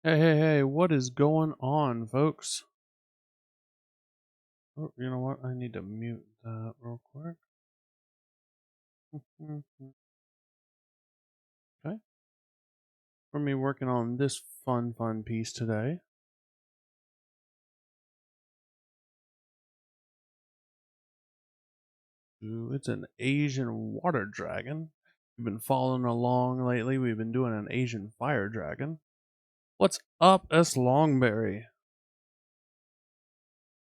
Hey, hey, hey, what is going on, folks? Oh, you know what? I need to mute that real quick. Okay. We're going to be working on this fun piece today. Ooh, it's an Asian water dragon. We've been following along lately. We've been doing an Asian fire dragon. What's up, S. Longberry?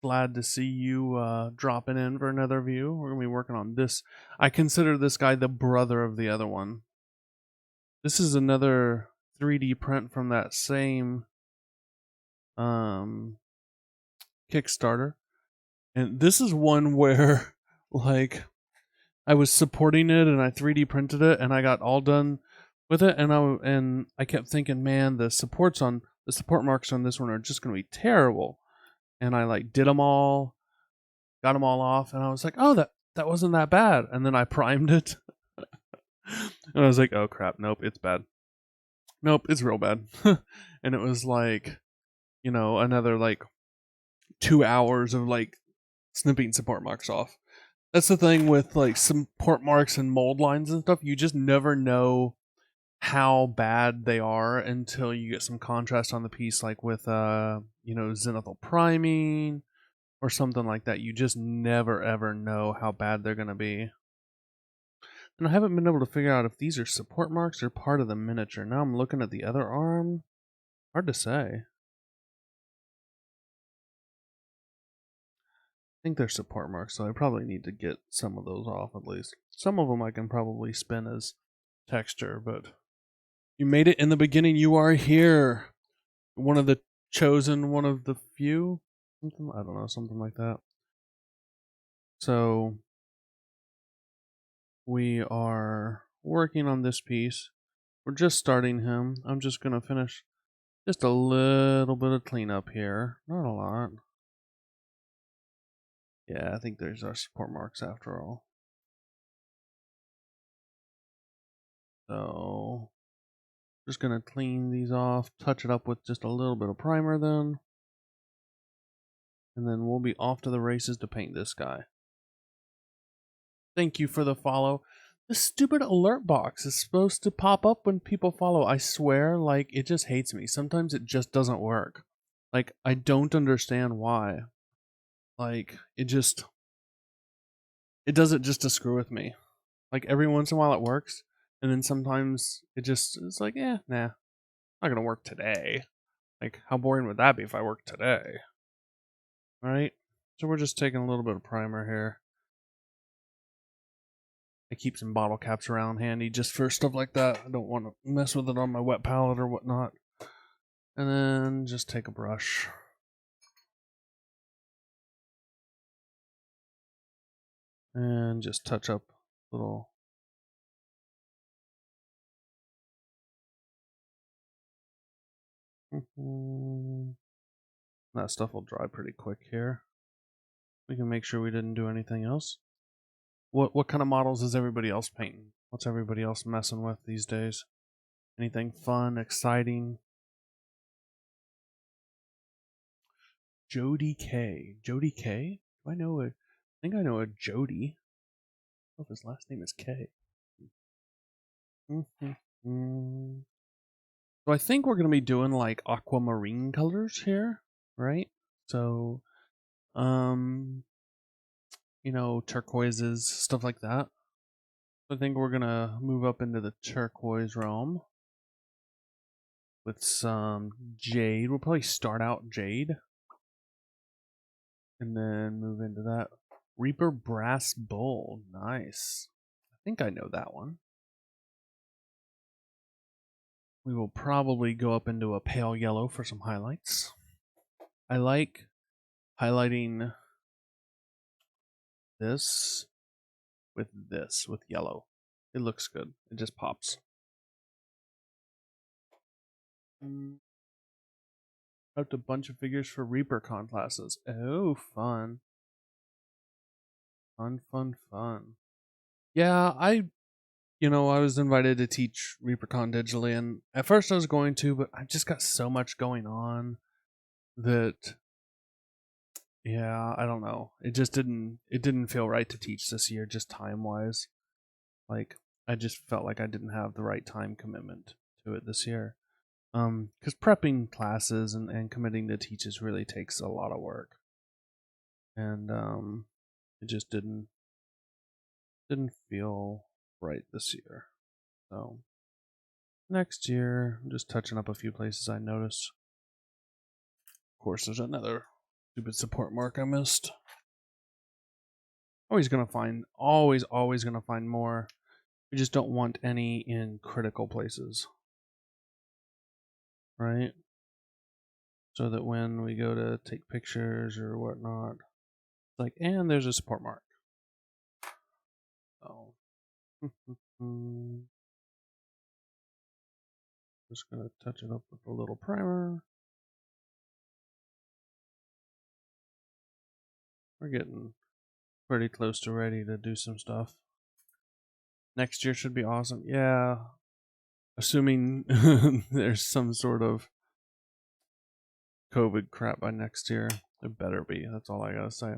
Glad to see you dropping in for another view. We're going to be working on this. I consider this guy the brother of the other one. This is another 3D print from that same um Kickstarter. And this is one where like I was supporting it and I 3D printed it and I got all done with it and I kept thinking, man, the support marks on this one are just going to be terrible. And I like did them all, got them all off and I was like, "Oh, that wasn't that bad." And then I primed it. And I was like, "Oh crap, nope, it's bad. Nope, it's real bad." And it was like, another like 2 hours of like snipping support marks off. That's the thing with like support marks and mold lines and stuff. You just never know how bad they are until you get some contrast on the piece, like with zenithal priming or something like that. You just never ever know how bad they're gonna be. And I haven't been able to figure out if these are support marks or part of the miniature. Now I'm looking at the other arm. Hard to say. I think they're support marks, so I probably need to get some of those off at least. Some of them I can probably spin as texture, but you made it in the beginning. You are here. One of the chosen, one of the few. Something, I don't know, something like that. So we are working on this piece. We're just starting him. I'm just going to finish just a little bit of cleanup here. Not a lot. Yeah, I think there's our support marks after all. So just going to clean these off, touch it up with just a little bit of primer then. And then we'll be off to the races to paint this guy. Thank you for the follow. The stupid alert box is supposed to pop up when people follow. I swear, like, it just hates me. Sometimes it just doesn't work. Like, I don't understand why. Like, it does it just to screw with me. Like, every once in a while it works, and then sometimes it's like, nah, not gonna work today. Like, how boring would that be if I worked today? Right? So we're just taking a little bit of primer here. I keep some bottle caps around handy just for stuff like that. I don't want to mess with it on my wet palette or whatnot. And then just take a brush. And just touch up little. That stuff will dry pretty quick here. We can make sure we didn't do anything else. What kind of models is everybody else painting? What's everybody else messing with these days? Anything fun, exciting? Jody K. Jody K? Do I know a? I think I know a Jody. I don't know if his last name is K. So I think we're gonna be doing like aquamarine colors here, right? So, um, turquoises, stuff like that. I think we're gonna move up into the turquoise realm with some jade. We'll probably start out jade and then move into that. Reaper Brass Bull. Nice. I think I know that one. We will probably go up into a pale yellow for some highlights. I like highlighting this with yellow. It looks good. It just pops. Out a bunch of figures for ReaperCon classes. Oh, fun. Fun. Yeah, I was invited to teach ReaperCon digitally, and at first I was going to, but I've just got so much going on that, yeah, I don't know. It didn't feel right to teach this year, just time wise. Like, I just felt like I didn't have the right time commitment to it this year. Because prepping classes and committing to teaches really takes a lot of work, and it just didn't feel right this year. So next year, I'm just touching up a few places I notice. Of course, there's another stupid support mark I missed. Always gonna find more. We just don't want any in critical places, right? So that when we go to take pictures or whatnot, like, and there's a support mark. So, just gonna touch it up with a little primer. We're getting pretty close to ready to do some stuff. Next year should be awesome. Yeah, assuming there's some sort of COVID crap by next year. It better be. That's all I gotta say.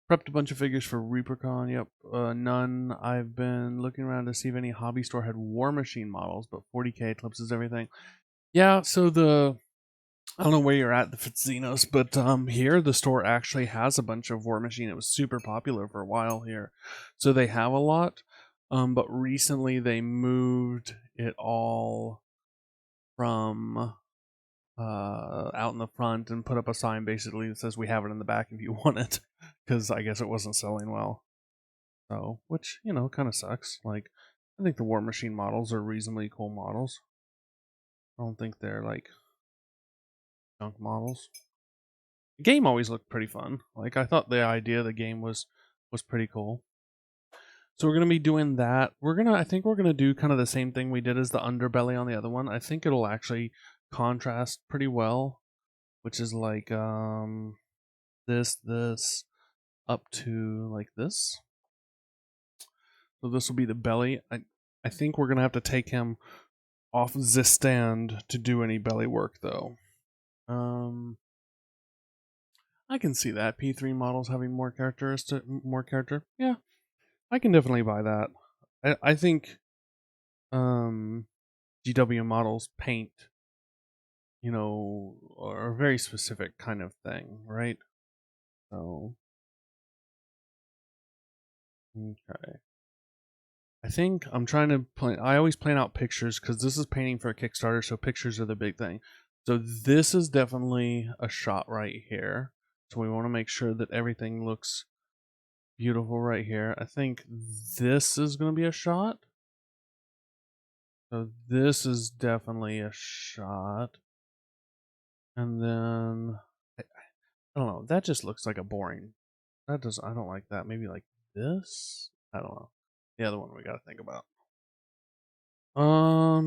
Prepped a bunch of figures for ReaperCon. Yep, none. I've been looking around to see if any hobby store had War Machine models, but 40k eclipses everything. Yeah, so I don't know where you're at, the Fitzinos, but here the store actually has a bunch of War Machine. It was super popular for a while here, so they have a lot. But recently they moved it all from out in the front and put up a sign basically that says we have it in the back if you want it, because I guess it wasn't selling well. So, which kind of sucks. Like, I think the War Machine models are reasonably cool models. I don't think they're like junk models. The game always looked pretty fun. Like, I thought the idea of the game was pretty cool. So we're gonna be doing that. I think we're gonna do kind of the same thing we did as the underbelly on the other one. I think it'll actually contrast pretty well, which is like this up to like this. So this will be the belly. I think we're gonna have to take him off the stand to do any belly work though. I can see that P3 models having more character. Yeah, I can definitely buy that. I think GW models paint, are a very specific kind of thing, right? So, okay. I think I'm trying to plan. I always plan out pictures because this is painting for a Kickstarter, so pictures are the big thing. So this is definitely a shot right here. So we want to make sure that everything looks beautiful right here. I think this is going to be a shot. So this is definitely a shot. And then I don't know. That just looks like a boring. I don't like that. Maybe like this. I don't know. The other one we got to think about. I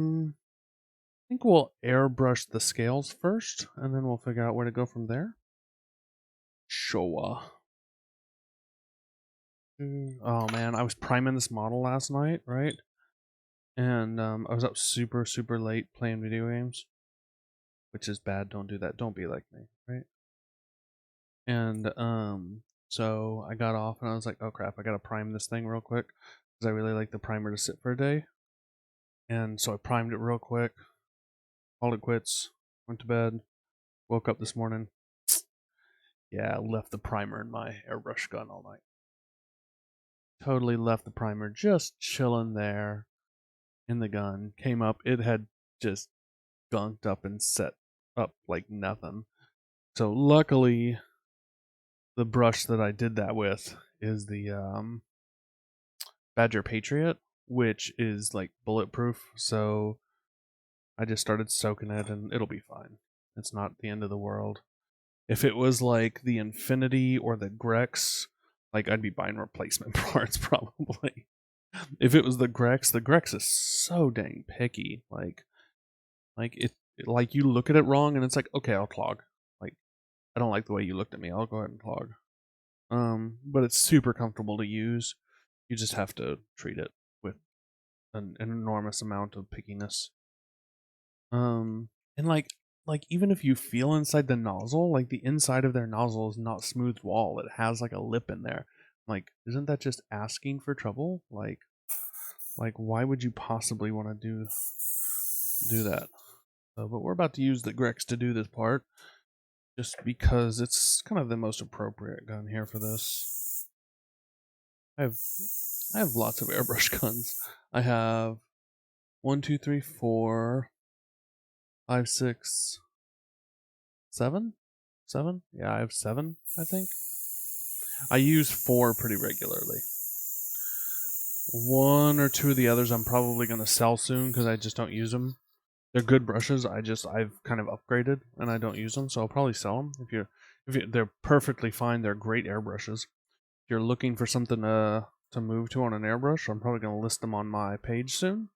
think we'll airbrush the scales first, and then we'll figure out where to go from there. Showa. Oh man, I was priming this model last night, right? And I was up super, super late playing video games, which is bad. Don't do that. Don't be like me, right? And so I got off and I was like, oh crap, I gotta prime this thing real quick because I really like the primer to sit for a day. And so I primed it real quick, called it quits, went to bed, woke up this morning. Yeah, left the primer in my airbrush gun all night. Totally left the primer just chilling there in the gun. Came up, it had just gunked up and set up like nothing. So luckily, the brush that I did that with is the Badger Patriot, which is like bulletproof. So I just started soaking it, and it'll be fine. It's not the end of the world. If it was like the Infinity or the Grex, like I'd be buying replacement parts probably. If it was the Grex is so dang picky. Like like you look at it wrong, and it's like, okay, I'll clog. Like, I don't like the way you looked at me. I'll go ahead and clog. But it's super comfortable to use. You just have to treat it with an enormous amount of pickiness. And like even if you feel inside the nozzle, like the inside of their nozzle is not smooth wall. It has like a lip in there. Like, isn't that just asking for trouble? Like why would you possibly want to do that? But we're about to use the Grex to do this part, just because it's kind of the most appropriate gun here for this. I have lots of airbrush guns. I have 1, 2, 3, 4, 5, 6, 7? 7? Yeah, I have 7, I think. I use 4 pretty regularly. 1 or 2 of the others I'm probably going to sell soon because I just don't use them. They're good brushes. I've kind of upgraded and I don't use them, so I'll probably sell them. They're perfectly fine. They're great airbrushes. If you're looking for something to move to on an airbrush, I'm probably going to list them on my page soon.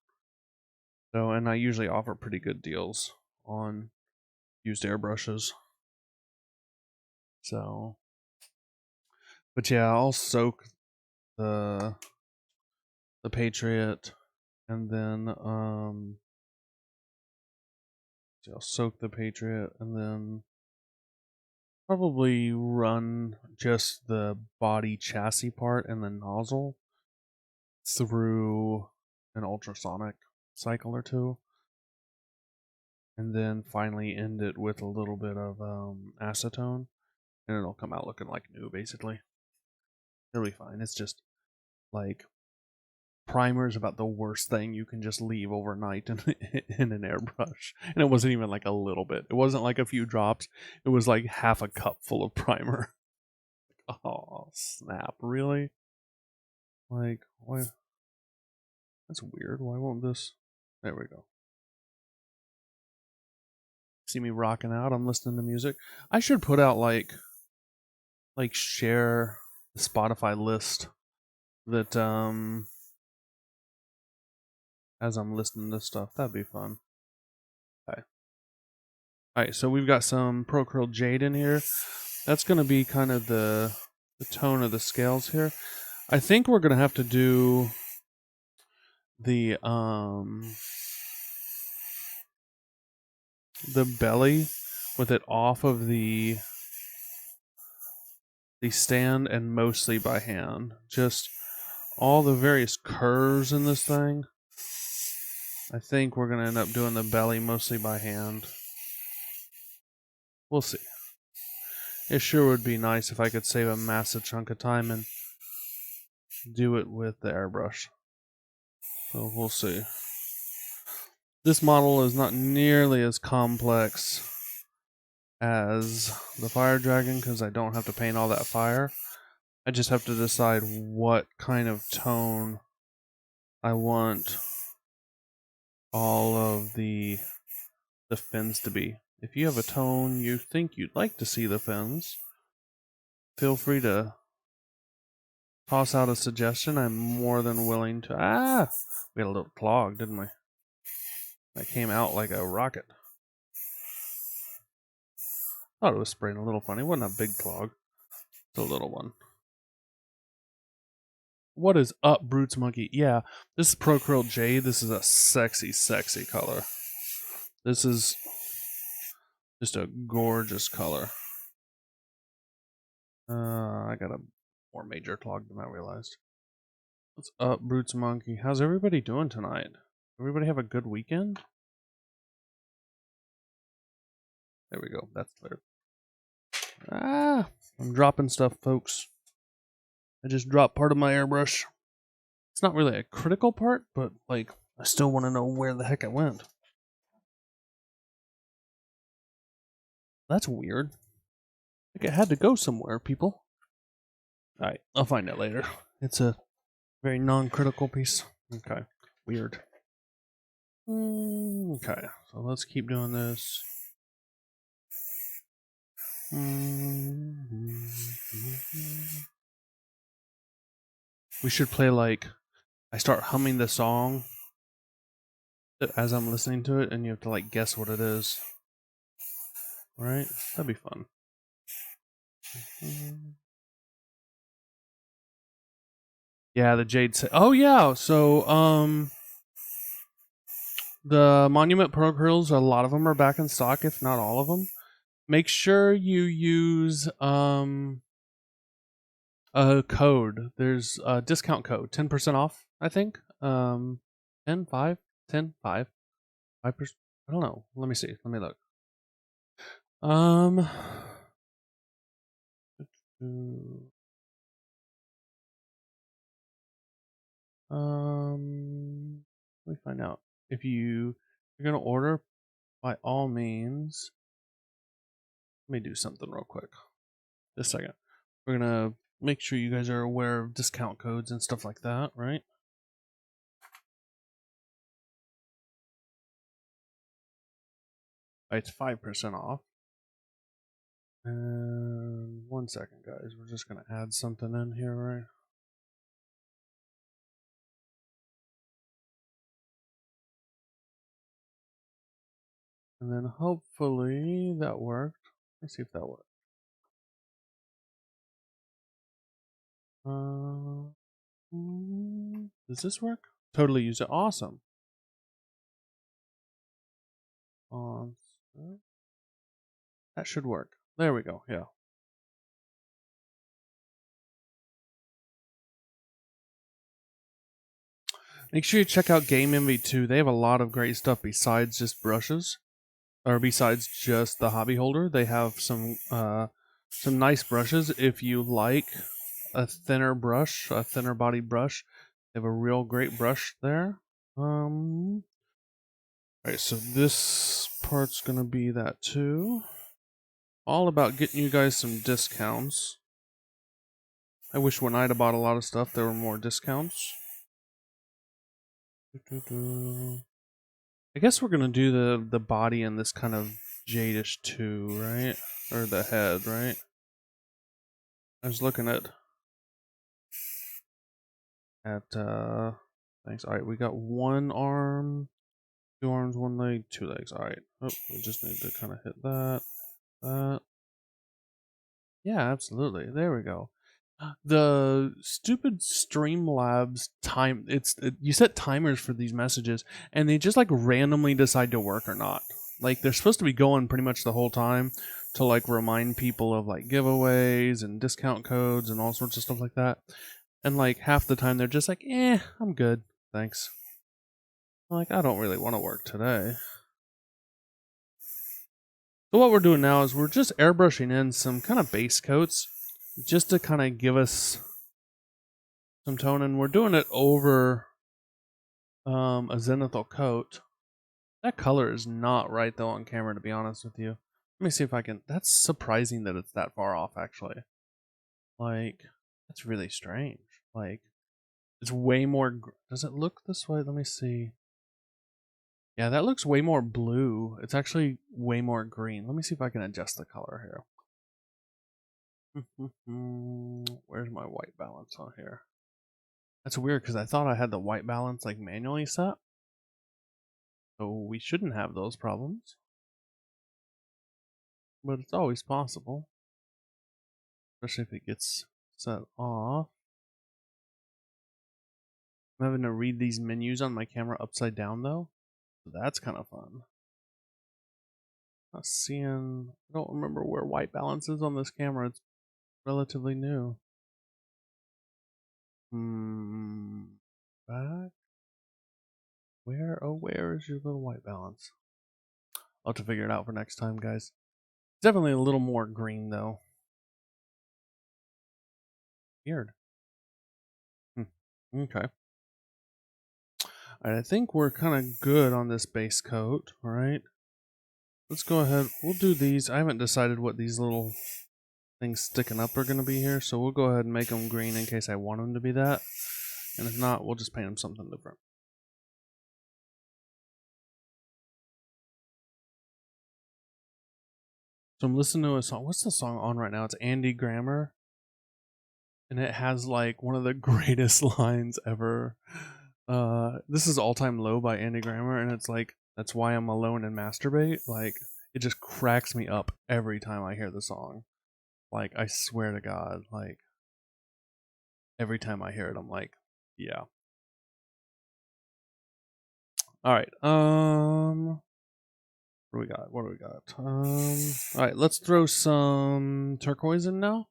So, and I usually offer pretty good deals on used airbrushes. So, but yeah, I'll soak the Patriot, and then I'll soak the Patriot, and then probably run just the body chassis part and the nozzle through an ultrasonic cycle or two, and then finally end it with a little bit of acetone, and it'll come out looking like new. Basically, it'll be fine. It's just like primer is about the worst thing you can just leave overnight in an airbrush. And it wasn't even like a little bit. It wasn't like a few drops. It was like half a cup full of primer. Oh, snap. Really? Like, why? That's weird. Why won't this? There we go. See me rocking out. I'm listening to music. I should put out like share the Spotify list that as I'm listening to stuff. That'd be fun. Okay. Alright, so we've got some Procurl Jade in here. That's going to be kind of the tone of the scales here. I think we're going to have to do the belly with it off of the stand and mostly by hand. Just all the various curves in this thing. I think we're going to end up doing the belly mostly by hand. We'll see. It sure would be nice if I could save a massive chunk of time and do it with the airbrush. So we'll see. This model is not nearly as complex as the Fire Dragon because I don't have to paint all that fire. I just have to decide what kind of tone I want all of the fins to be. If you have a tone you think you'd like to see the fins, feel free to toss out a suggestion. I'm more than willing to... We had a little clog, didn't we? That came out like a rocket. Thought it was spraying a little funny. It wasn't a big clog. It's a little one. What is up, Brutes Monkey? Yeah, this is Procurl Jade. This is a sexy, sexy color. This is just a gorgeous color. I got a more major clog than I realized. What's up, Brutes Monkey? How's everybody doing tonight? Everybody have a good weekend? There we go. That's clear. I'm dropping stuff, folks. I just dropped part of my airbrush. It's not really a critical part, but like I still want to know where the heck it went. That's weird. Like it had to go somewhere, people. Alright, I'll find it later. It's a very non-critical piece. Okay, weird. Okay, so let's keep doing this. We should play like I start humming the song as I'm listening to it, and you have to like guess what it is. Right? That'd be fun. Yeah, the Jade. Oh yeah. So The Monument Pro Grills, a lot of them are back in stock, if not all of them. Make sure you use a code. There's a discount code, 10% off, I think. 10, 5, 10, 5, 5%. I don't know. Let me see. Let me look. Um, let me find out. If you're gonna order, by all means, let me do something real quick. Just a second. We're gonna make sure you guys are aware of discount codes and stuff like that, right? It's 5% off. And 1 second, guys. We're just gonna add something in here, right? And then hopefully that worked. Let's see if that worked. Does this work? Totally use it. Awesome. That should work. There we go. Yeah. Make sure you check out Game Envy too. They have a lot of great stuff besides just brushes, or besides just the hobby holder. They have some nice brushes. If you like a thinner brush, a thinner body brush, they have a real great brush there. Alright, so this part's gonna be that too. All about getting you guys some discounts. I wish when I'd have bought a lot of stuff there were more discounts. I guess we're gonna do the body in this kind of jadish too, right? Or the head, right? I was looking at thanks. Alright, we got one arm, two arms, one leg, two legs. Alright. Oh, we just need to kinda hit that. Yeah, absolutely. There we go. The stupid Streamlabs you set timers for these messages and they just like randomly decide to work or not. Like they're supposed to be going pretty much the whole time to like remind people of like giveaways and discount codes and all sorts of stuff like that. And like half the time they're just like, I'm good. Thanks. Like I don't really want to work today. So what we're doing now is we're just airbrushing in some kind of base coats just to kind of give us some tone, and we're doing it over a zenithal coat. That color is not right though on camera, to be honest with you. Let me see if I can. That's surprising that it's that far off, actually. Like, that's really strange. Like, it's way more. Does it look this way? Let me see. Yeah, that looks way more blue. It's actually way more green. Let me see if I can adjust the color here. Where's my white balance on here? That's weird because I thought I had the white balance like manually set. So we shouldn't have those problems. But it's always possible. Especially if it gets set off. I'm having to read these menus on my camera upside down though. So that's kind of fun. Not seeing, I don't remember where white balance is on this camera. It's relatively new. Back? Where? Oh, where is your little white balance? I'll have to figure it out for next time, guys. It's definitely a little more green though. Weird. Okay. Alright, I think we're kind of good on this base coat, alright? Let's go ahead. We'll do these. I haven't decided what these little things sticking up are going to be here, so we'll go ahead and make them green in case I want them to be that. And if not, we'll just paint them something different. So I'm listening to a song. What's the song on right now? It's Andy Grammer. And it has like one of the greatest lines ever. This is All Time Low by Andy Grammer, and it's like, that's why I'm alone and masturbate. Like, it just cracks me up every time I hear the song. Like, I swear to God, like, every time I hear it, I'm like, yeah. All right. What do we got? What do we got? All right. Let's throw some turquoise in now.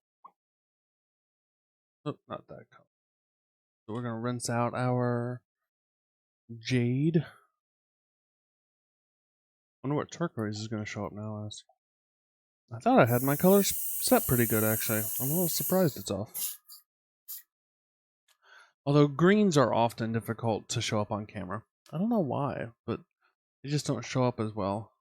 Oh, not that color. So we're gonna rinse out our jade. I wonder what turquoise is gonna show up now as. I thought I had my colors set pretty good, actually. I'm a little surprised it's off. Although greens are often difficult to show up on camera. I don't know why, but they just don't show up as well.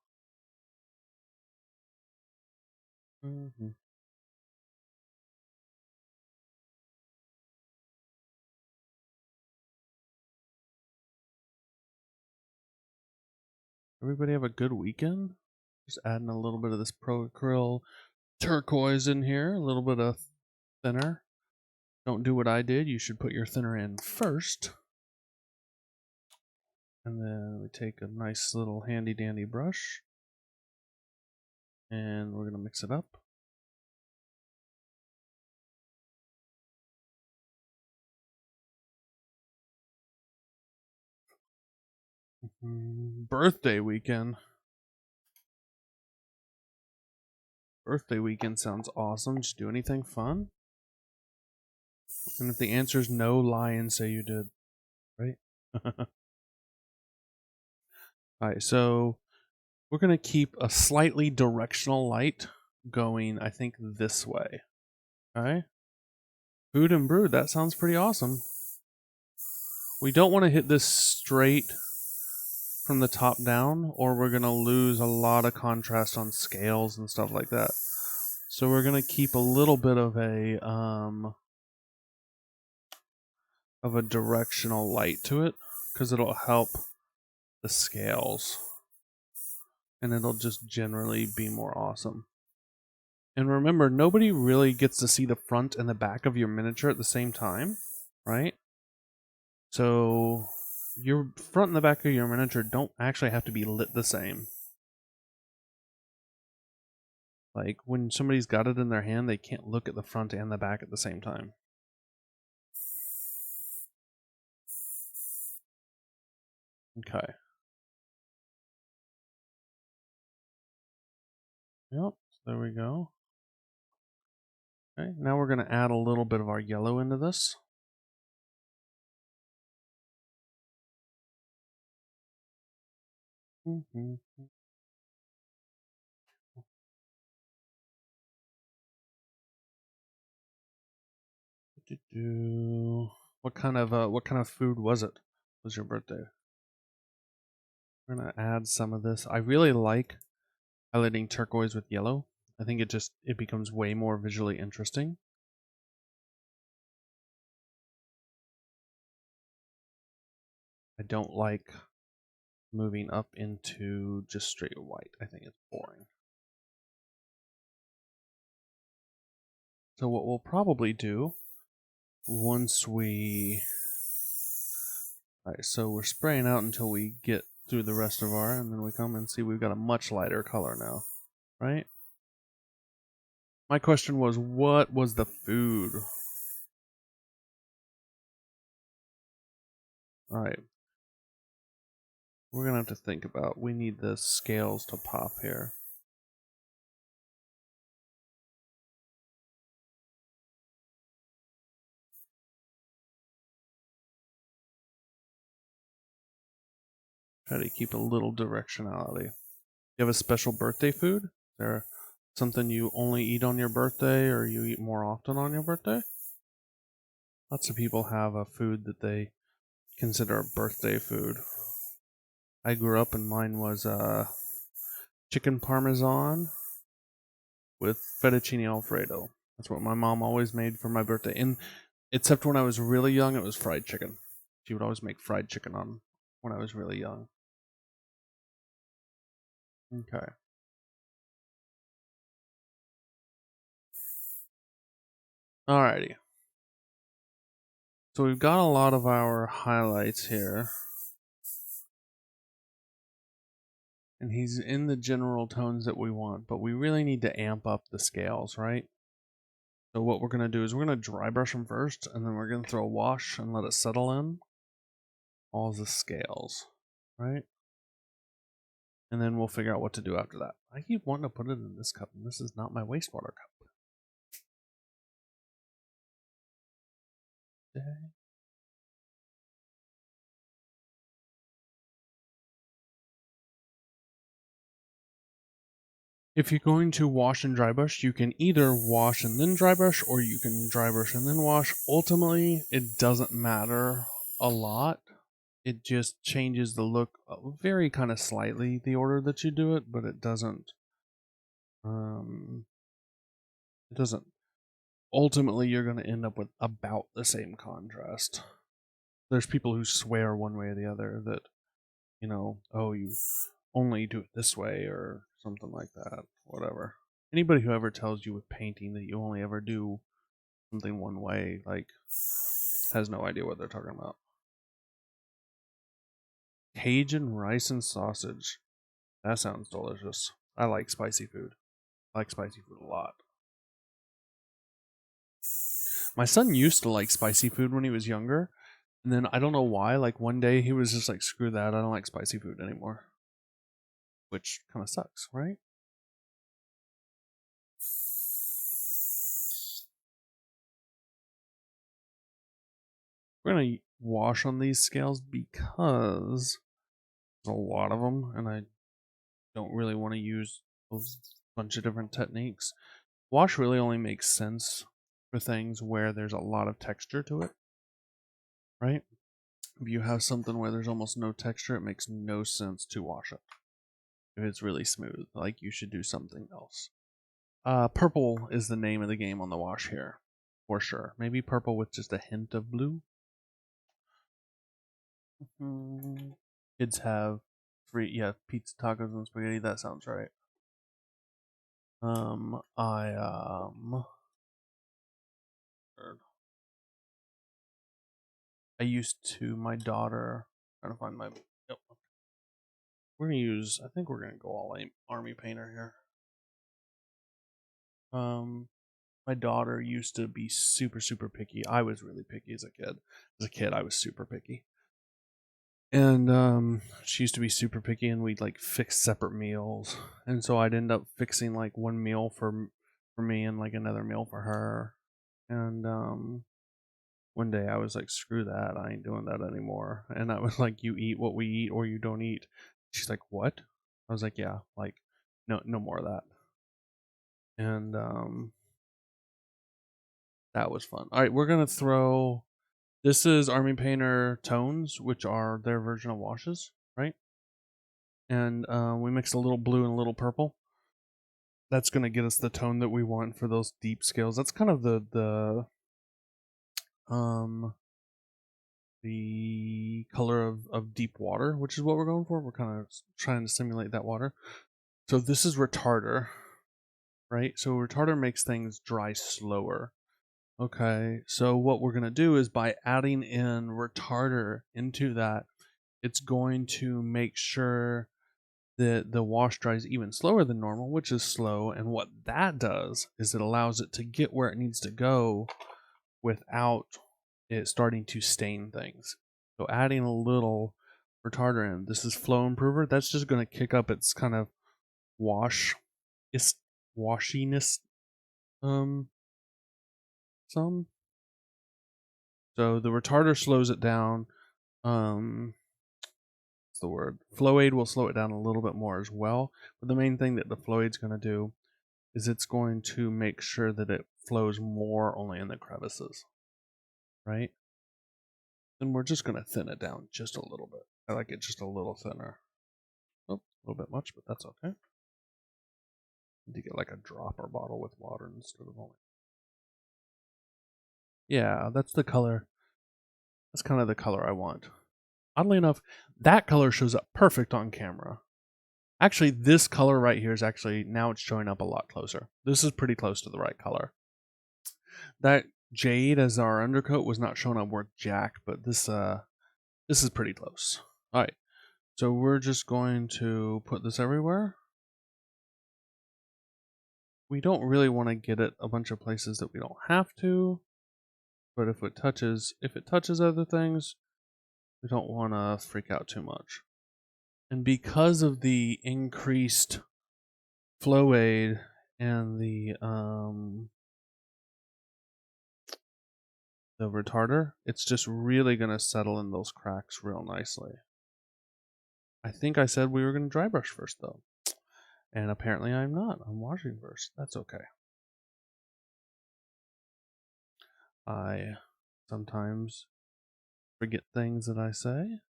Everybody have a good weekend? Just adding a little bit of this Pro Acryl turquoise in here, a little bit of thinner. Don't do what I did. You should put your thinner in first. And then we take a nice little handy dandy brush. And we're going to mix it up. Birthday weekend. Birthday weekend sounds awesome. Just do anything fun. And if the answer is no, lie and say you did. Right? Alright, so we're going to keep a slightly directional light going, I think, this way. Alright? Food and Brood, that sounds pretty awesome. We don't want to hit this straight from the top down, or we're going to lose a lot of contrast on scales and stuff like that. So we're going to keep a little bit of a directional light to it, because it'll help the scales. And it'll just generally be more awesome. And remember, nobody really gets to see the front and the back of your miniature at the same time, right? So your front and the back of your miniature don't actually have to be lit the same. Like when somebody's got it in their hand, they can't look at the front and the back at the same time. Okay. Yep, there we go. Okay, now we're going to add a little bit of our yellow into this. What kind of food was it? Was your birthday? We're gonna add some of this. I really like highlighting turquoise with yellow. I think it becomes way more visually interesting. I don't like moving up into just straight white. I think it's boring. So what we'll probably do once we... Alright, so we're spraying out until we get through the rest of our, and then we come and see we've got a much lighter color now, right? My question was, what was the food? Alright. We're gonna have to think about, we need the scales to pop here. Try to keep a little directionality. You have a special birthday food? Is there something you only eat on your birthday or you eat more often on your birthday? Lots of people have a food that they consider a birthday food. I grew up and mine was chicken parmesan with fettuccine alfredo. That's what my mom always made for my birthday. And except when I was really young, it was fried chicken. She would always make fried chicken on when I was really young. Okay. Alrighty. So we've got a lot of our highlights here. And he's in the general tones that we want, but we really need to amp up the scales, right? So what we're going to do is we're going to dry brush them first, and then we're going to throw a wash and let it settle in all the scales. right? And then we'll figure out what to do after that. I keep wanting to put it in this cup, and this is not my wastewater cup. If you're going to wash and dry brush, you can either wash and then dry brush, or you can dry brush and then wash. Ultimately, it doesn't matter a lot. It just changes the look very kind of slightly, the order that you do it, but it doesn't ultimately you're going to end up with about the same contrast. There's people who swear one way or the other that, oh, you only do it this way or something like that, whatever. Anybody who ever tells you with painting that you only ever do something one way, like, has no idea what they're talking about. Cajun rice and sausage. That sounds delicious. I like spicy food. I like spicy food a lot. My son used to like spicy food when he was younger, and then I don't know why, like one day he was just like, screw that, I don't like spicy food anymore. Which kind of sucks, right? We're going to wash on these scales because there's a lot of them, and I don't really want to use a bunch of different techniques. Wash really only makes sense for things where there's a lot of texture to it, right? If you have something where there's almost no texture, it makes no sense to wash it. If it's really smooth, like, you should do something else. Purple is the name of the game on the wash here, for sure. Maybe purple with just a hint of blue. Kids have pizza, tacos, and spaghetti. That sounds right. I used to, my daughter, trying to find my, yep. We're gonna use, I think we're gonna go all army painter here. My daughter used to be super, super picky. I was really picky as a kid. As a kid, I was super picky. And she used to be super picky, and we'd like fix separate meals. And so I'd end up fixing like one meal for me and like another meal for her. And one day I was like, screw that, I ain't doing that anymore. And I was like, you eat what we eat or you don't eat. She's like, what? I was like, yeah, like, no more of that. And that was fun. All right, we're gonna throw, this is Army Painter tones, which are their version of washes, right? And we mixed a little blue and a little purple. That's gonna get us the tone that we want for those deep scales. That's kind of the color of deep water, which is what we're going for. We're kind of trying to simulate that water. So this is retarder, right? So retarder makes things dry slower. Okay, so what we're going to do is by adding in retarder into that, it's going to make sure that the wash dries even slower than normal, which is slow. And what that does is it allows it to get where it needs to go without it starting to stain things. So adding a little retarder in, this is flow improver. That's just going to kick up its kind of washiness some. So the retarder slows it down. What's the word? Flow aid will slow it down a little bit more as well. But the main thing that the flow aid's going to do is it's going to make sure that it flows more only in the crevices, right? And we're just going to thin it down just a little bit. I like it just a little thinner. Oh, a little bit much, but that's okay. Need to get like a dropper bottle with water instead of only. Yeah, that's the color. That's kind of the color I want. Oddly enough, that color shows up perfect on camera. Actually, this color right here is actually, now it's showing up a lot closer. This is pretty close to the right color. That jade as our undercoat was not showing up worth jack, but this is pretty close. All right, so we're just going to put this everywhere. We don't really want to get it a bunch of places that we don't have to, but if it touches other things, we don't want to freak out too much. And because of the increased flow aid and the retarder, it's just really going to settle in those cracks real nicely. I think I said we were going to dry brush first though. And apparently I'm not. I'm washing first. That's okay. I sometimes forget things that I say.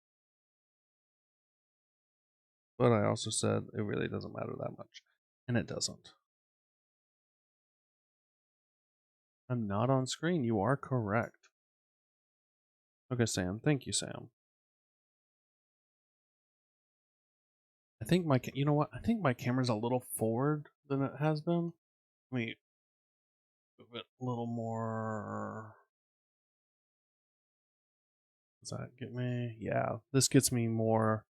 But I also said it really doesn't matter that much. And it doesn't. I'm not on screen. You are correct. Okay, Sam. Thank you, Sam. I think you know what? I think my camera's a little forward than it has been. Let me move it a little more. Does that get me? Yeah, this gets me more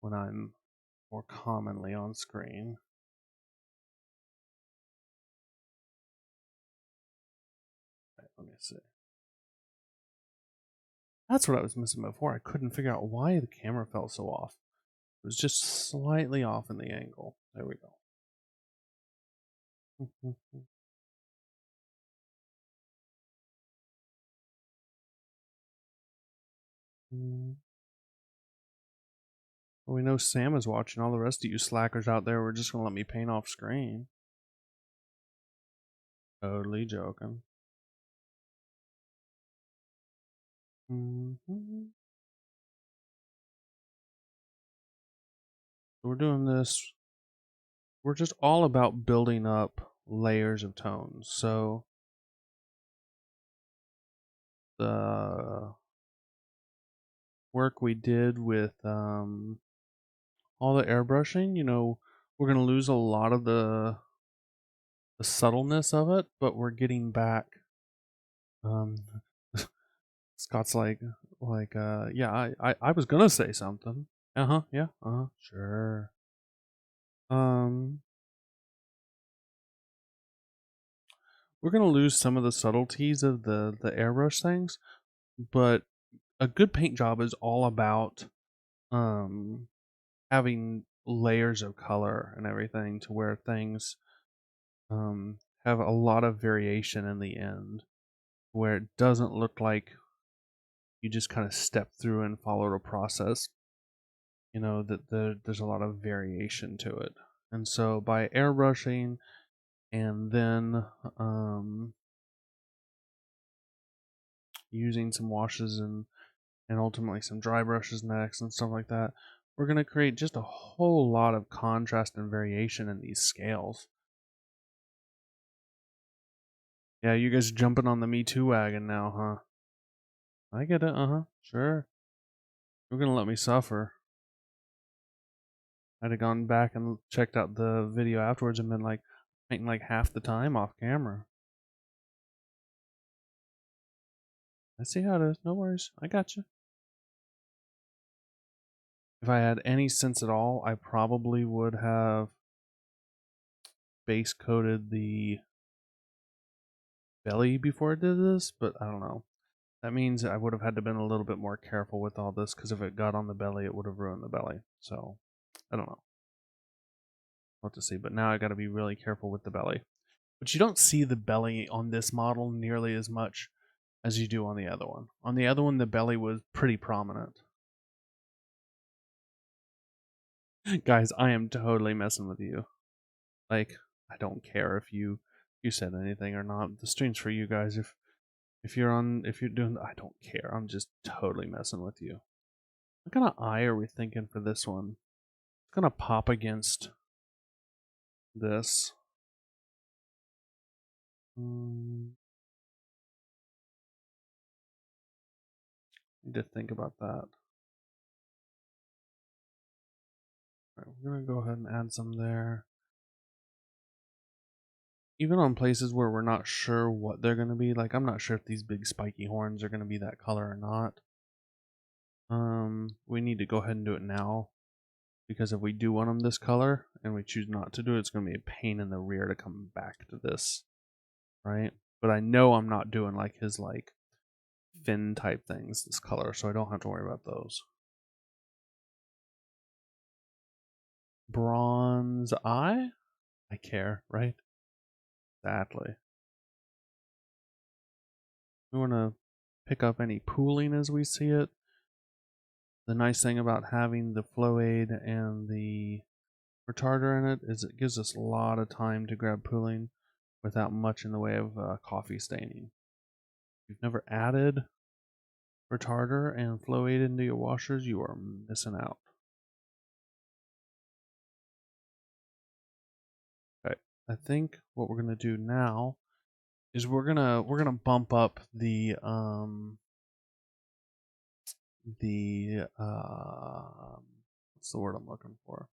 when I'm more commonly on screen. Right, let me see. That's what I was missing before. I couldn't figure out why the camera felt so off. It was just slightly off in the angle. There we go. Well, we know Sam is watching. All the rest of you slackers out there were just gonna let me paint off screen. Totally joking. So we're doing this. We're just all about building up layers of tones. So the work we did with all the airbrushing, you know, we're gonna lose a lot of the subtleness of it, but we're getting back. Scott's like, yeah, I was gonna say something. Yeah, sure. We're gonna lose some of the subtleties of the airbrush things, but a good paint job is all about um having layers of color and everything to where things have a lot of variation in the end, where it doesn't look like you just kind of step through and follow a process. You know that there's a lot of variation to it, and so by airbrushing and then using some washes and ultimately some dry brushes next and stuff like that, we're going to create just a whole lot of contrast and variation in these scales. Yeah, you guys are jumping on the Me Too wagon now, huh? I get it, sure. You're going to let me suffer. I'd have gone back and checked out the video afterwards and been like, painting like half the time off camera. I see how it is. No worries. I got you. If I had any sense at all, I probably would have base coated the belly before I did this, but I don't know. That means I would have had to been a little bit more careful with all this, because if it got on the belly, it would have ruined the belly. So, I don't know what to see, but now I got to be really careful with the belly. But you don't see the belly on this model nearly as much as you do on the other one. On the other one, the belly was pretty prominent. Guys, I am totally messing with you. Like, I don't care if you said anything or not. The stream's for you guys. If you're doing, I don't care. I'm just totally messing with you. What kind of eye are we thinking for this one? It's gonna pop against this. Need to think about that. All right, we're gonna go ahead and add some there. Even on places where we're not sure what they're gonna be, like I'm not sure if these big spiky horns are gonna be that color or not. We need to go ahead and do it now, because if we do want them this color and we choose not to do it, it's gonna be a pain in the rear to come back to this, right? But I know I'm not doing like his like fin type things this color, so I don't have to worry about those. Bronze eye? I care, right? Exactly. We want to pick up any pooling as we see it. The nice thing about having the flow aid and the retarder in it is it gives us a lot of time to grab pooling without much in the way of coffee staining. If you've never added retarder and flow aid into your washers, you are missing out. Okay, I think what we're gonna do now is we're gonna bump up the what's the word I'm looking for?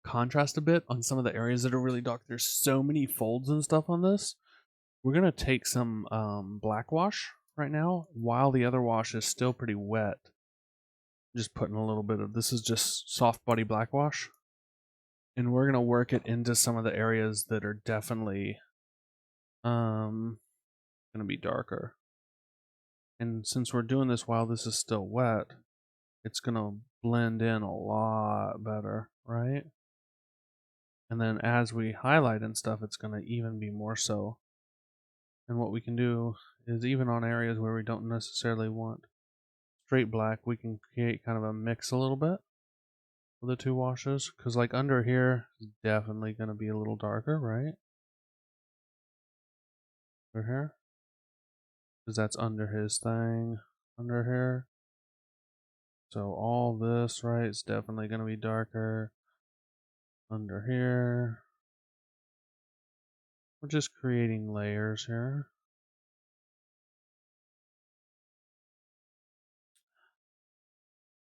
Contrast a bit on some of the areas that are really dark. There's so many folds and stuff on this. We're gonna take some black wash right now while the other wash is still pretty wet. Just putting a little bit of this is just soft body black wash, and we're gonna work it into some of the areas that are definitely gonna be darker. And since we're doing this while this is still wet, it's gonna blend in a lot better, right? And then as we highlight and stuff, it's gonna even be more so. And what we can do is even on areas where we don't necessarily want straight black, we can create kind of a mix a little bit with the two washes. Because like under here is definitely gonna be a little darker, right? Under here. Because that's under his thing. Under here. So all this, right, is definitely gonna be darker. Under here. We're just creating layers here.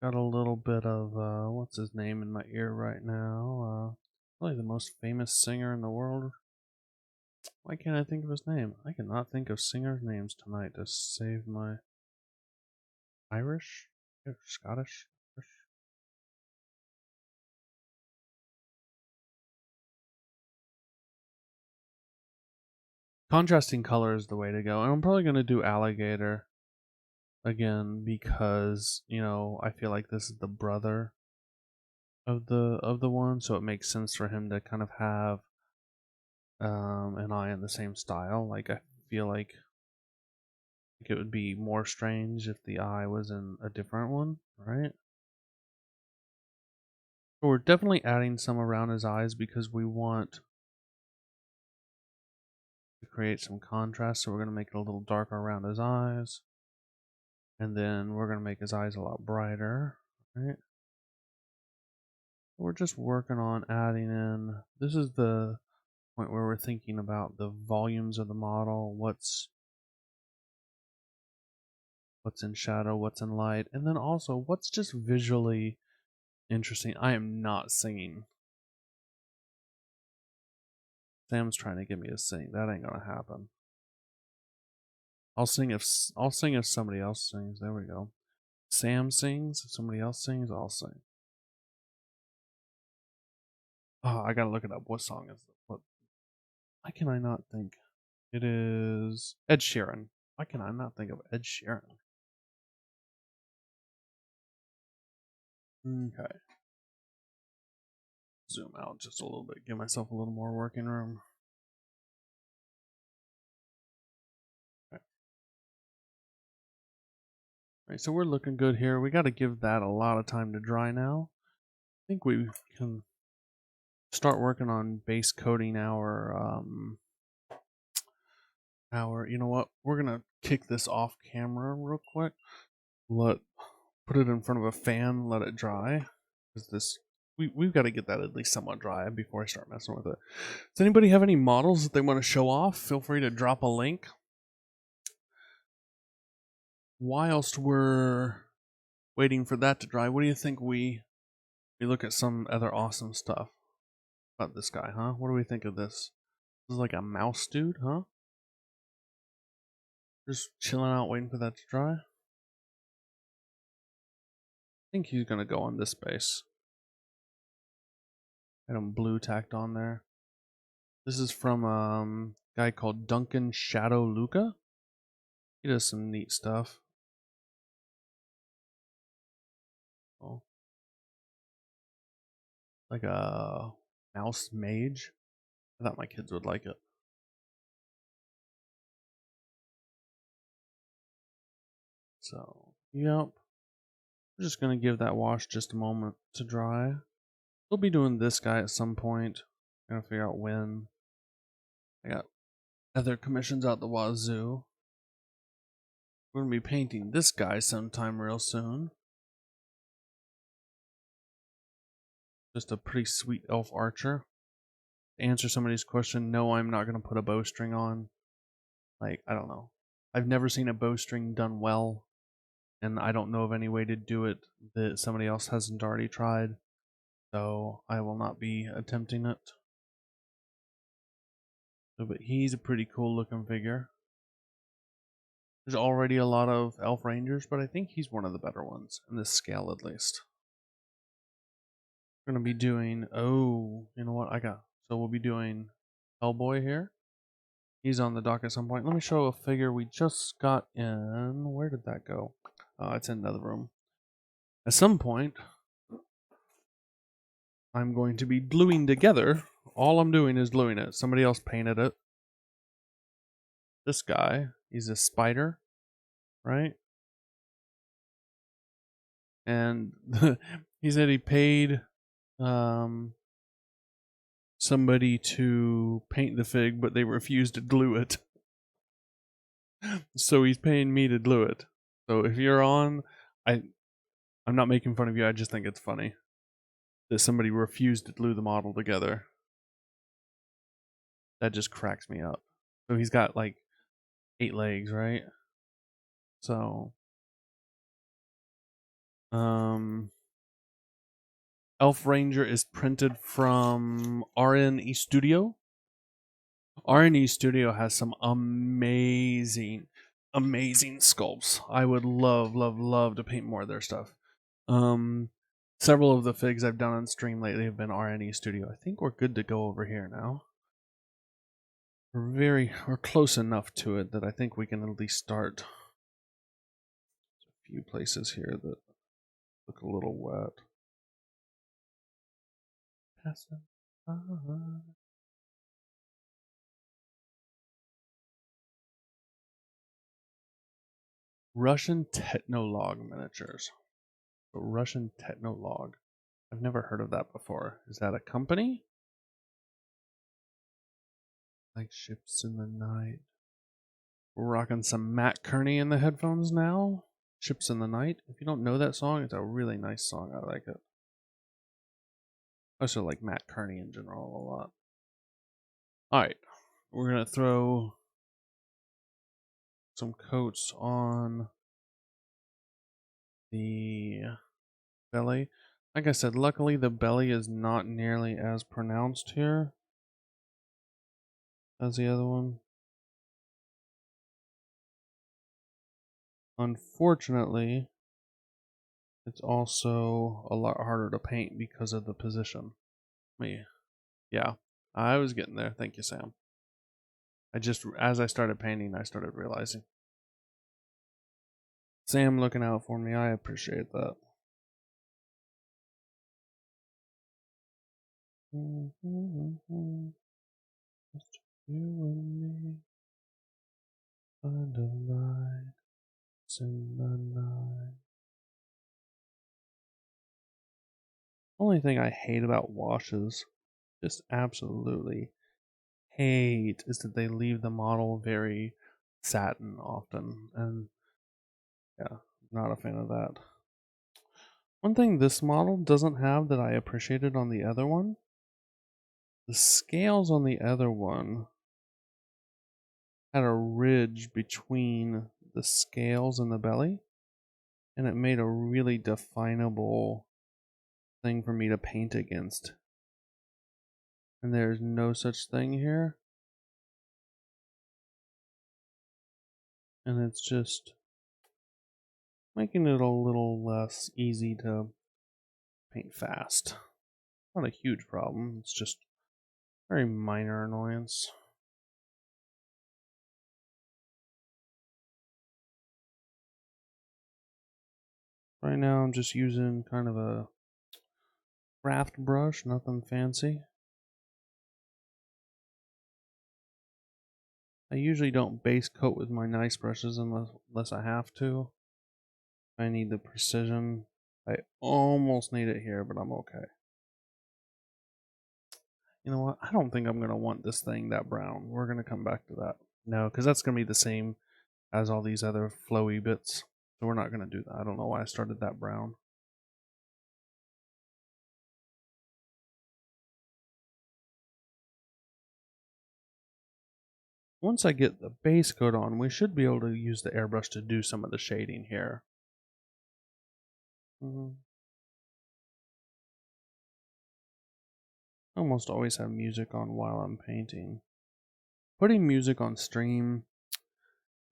Got a little bit of, what's his name in my ear right now? Probably the most famous singer in the world. Why can't I think of his name? I cannot think of singers' names tonight to save my Irish? Scottish? Contrasting color is the way to go. And I'm probably going to do alligator again because, you know, I feel like this is the brother of the one, so it makes sense for him to kind of have an eye in the same style. Like I feel like it would be more strange if the eye was in a different one, right? But we're definitely adding some around his eyes because we want to create some contrast. So we're going to make it a little darker around his eyes. And then we're going to make his eyes a lot brighter, right? We're just working on adding in. This is the point where we're thinking about the volumes of the model, what's in shadow, what's in light, and then also what's just visually interesting. I am not singing. Sam's trying to get me to sing. That ain't gonna happen. I'll sing if somebody else sings. There we go. Sam sings. If somebody else sings, I'll sing. Oh, I gotta look it up. What song is it? What? Why can I not think? It is Ed Sheeran. Why can I not think of Ed Sheeran? Okay. Zoom out just a little bit. Give myself a little more working room. Okay. All right, so we're looking good here. We got to give that a lot of time to dry now. I think we can start working on base coating our you know what, we're gonna kick this off camera real quick, put it in front of a fan, let it dry, because we've got to get that at least somewhat dry before I start messing with it. Does anybody have any models that they want to show off? Feel free to drop a link. Whilst we're waiting for that to dry, what do you think we look at some other awesome stuff about this guy, huh? What do we think of this? This is like a mouse dude, huh? Just chilling out, waiting for that to dry. I think he's gonna go on this base. Got him blue tacked on there. This is from a guy called Duncan Shadow Luca. He does some neat stuff. Oh. like a mouse mage. I thought my kids would like it. So, yep. I'm just gonna give that wash just a moment to dry. We'll be doing this guy at some point. I'm gonna figure out when. I got other commissions out the wazoo. We're gonna be painting this guy sometime real soon. Just a pretty sweet elf archer. To answer somebody's question, no, I'm not gonna put a bowstring on. Like, I don't know. I've never seen a bowstring done well, and I don't know of any way to do it that somebody else hasn't already tried. So I will not be attempting it. So, but he's a pretty cool looking figure. There's already a lot of elf rangers, but I think he's one of the better ones in this scale at least. We're gonna be doing, oh, you know what I got? So we'll be doing Hellboy here. He's on the dock at some point. Let me show a figure we just got in. Where did that go? It's in another room. At some point, I'm going to be gluing together. All I'm doing is gluing it. Somebody else painted it. This guy, he's a spider, right? And he said he paid somebody to paint the fig, but they refused to glue it. So he's paying me to glue it. So if you're on, I'm not making fun of you. I just think it's funny that somebody refused to glue the model together. That just cracks me up. So he's got like 8 legs, right? So, Elf Ranger is printed from RNE Studio. RNE Studio has some amazing sculpts. I would love to paint more of their stuff. Several of the figs I've done on stream lately have been RNE Studio. I think we're good to go over here now. We're close enough to it that I think we can at least start. There's a few places here that look a little wet. Russian Technolog miniatures. Russian Technolog. I've never heard of that before. Is that a company? Like Ships in the Night. We're rocking some Matt Kearney in the headphones now. Ships in the Night. If you don't know that song, it's a really nice song. I like it. I also like Matt Kearney in general a lot. Alright. We're going to throw some coats on the belly. Like I said, luckily the belly is not nearly as pronounced here as the other one. Unfortunately, it's also a lot harder to paint because of the position. Yeah, I was getting there. Thank you, Sam. As I started painting, I started realizing. Sam looking out for me, I appreciate that. Just you and me, find a light in the night. Only thing I hate about washes, just absolutely hate, is that they leave the model very satin often, and yeah, not a fan of that. One thing this model doesn't have that I appreciated on the other one, the scales on the other one had a ridge between the scales and the belly, and it made a really definable thing for me to paint against. And there's no such thing here. And it's just making it a little less easy to paint fast. Not a huge problem, it's just very minor annoyance. Right now I'm just using kind of a craft brush, nothing fancy. I usually don't base coat with my nice brushes unless I have to. I need the precision. I almost need it here, but I'm okay. You know what? I don't think I'm going to want this thing that brown. We're going to come back to that. No, because that's going to be the same as all these other flowy bits. So we're not going to do that. I don't know why I started that brown. Once I get the base coat on, we should be able to use the airbrush to do some of the shading here. I almost always have music on while I'm painting. Putting music on stream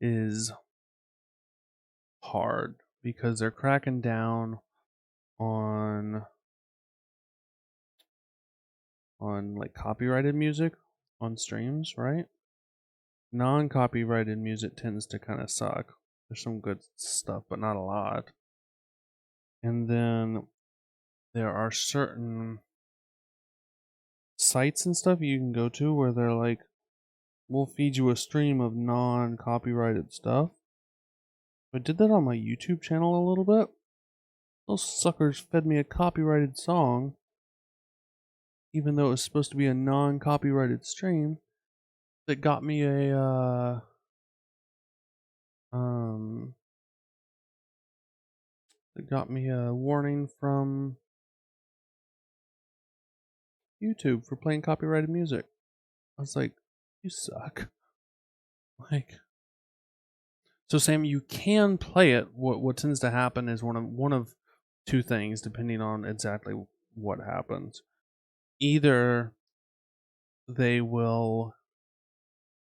is hard because they're cracking down on like copyrighted music on streams, right? Non-copyrighted music tends to kind of suck. There's some good stuff, but not a lot. And then there are certain sites and stuff you can go to where they're like, we'll feed you a stream of non-copyrighted stuff. I did that on my YouTube channel a little bit. Those suckers fed me a copyrighted song, even though it was supposed to be a non-copyrighted stream. That got me a warning from YouTube for playing copyrighted music. I was like, you suck. Like, so Sam, you can play it. What tends to happen is one of two things, depending on exactly what happens. Either they will